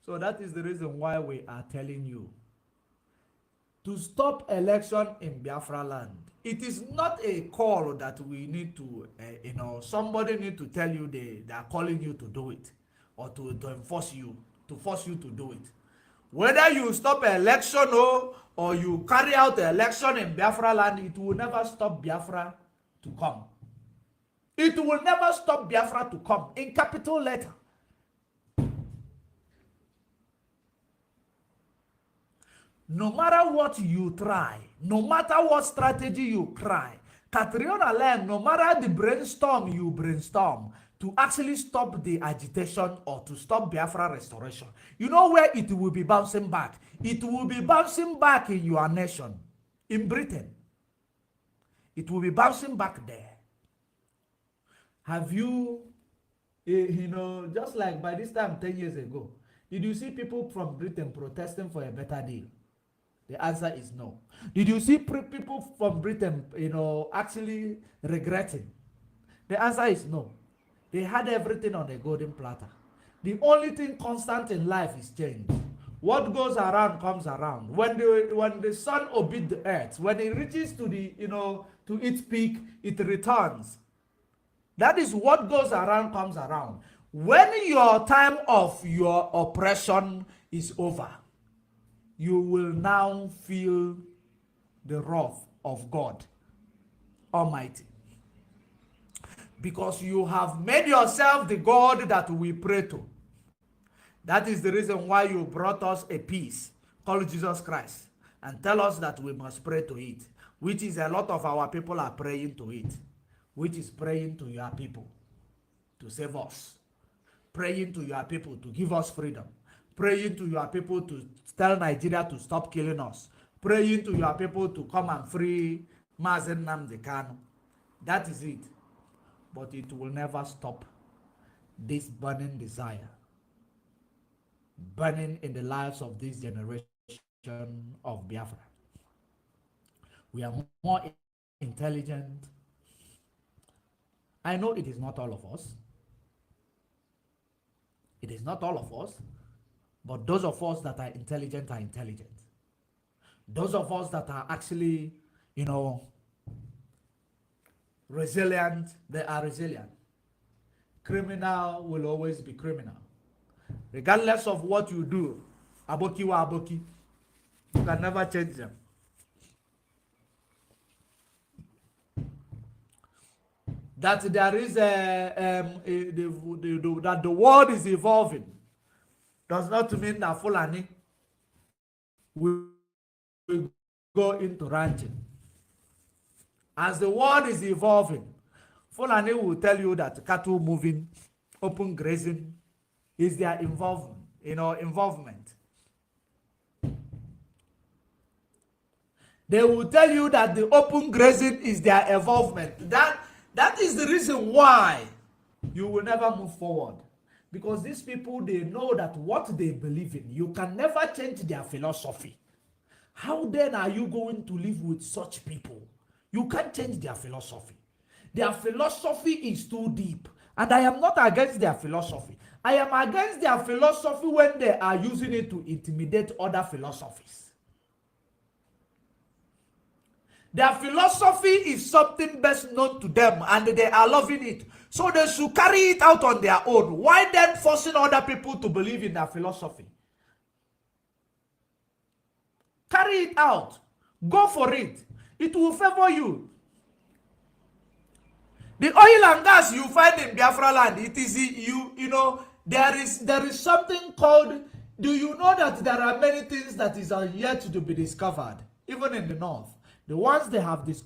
So that is the reason why we are telling you to stop election in Biafra land. It is not a call that we need to, somebody need to tell you they are calling you to do it or to enforce you, to force you to do it. Whether you stop election or you carry out the election in Biafra land, it will never stop Biafra to come. It will never stop Biafra to come in capital letter. No matter what you try, no matter what strategy you try, Catriona learned, no matter the brainstorm you brainstorm to actually stop the agitation or to stop Biafra restoration, you know where it will be bouncing back? It will be bouncing back in your nation, in Britain. It will be bouncing back there. Have you, just like by this time 10 years ago, did you see people from Britain protesting for a better deal? The answer is no. Did you see people from Britain, actually regretting? The answer is no. They had everything on a golden platter. The only thing constant in life is change. What goes around comes around. When the sun orbits the earth, when it reaches to the, to its peak, it returns. That is what goes around comes around. When your time of your oppression is over, you will now feel the wrath of God Almighty. Because you have made yourself the God that we pray to. That is the reason why you brought us a peace called Jesus Christ and tell us that we must pray to it, which is a lot of our people are praying to it, which is praying to your people to save us, praying to your people to give us freedom, praying to your people to tell Nigeria to stop killing us, praying to your people to come and free Mazen Nnamdi Kanu. That is it. But it will never stop this burning desire, burning in the lives of this generation of Biafra. We are more intelligent. I know it is not all of us. It is not all of us. But those of us that are intelligent are intelligent. Those of us that are actually, resilient, they are resilient. Criminal will always be criminal. Regardless of what you do, aboki wa aboki, you can never change them. That there is that the world is evolving does not mean that Fulani will will go into ranching. As the world is evolving, Fulani will tell you that cattle moving, open grazing is their involvement. They will tell you that the open grazing is their involvement. That is the reason why you will never move forward. Because these people, they know that what they believe in, you can never change their philosophy. How then are you going to live with such people? You can't change their philosophy. Their philosophy is too deep. And I am not against their philosophy. I am against their philosophy when they are using it to intimidate other philosophies. Their philosophy is something best known to them and they are loving it. So they should carry it out on their own. Why then forcing other people to believe in their philosophy? Carry it out. Go for it. It will favor you. The oil and gas you find in Biafra land, it is there is something called. Do you know that there are many things that is yet to be discovered, even in the north? The ones they have discovered.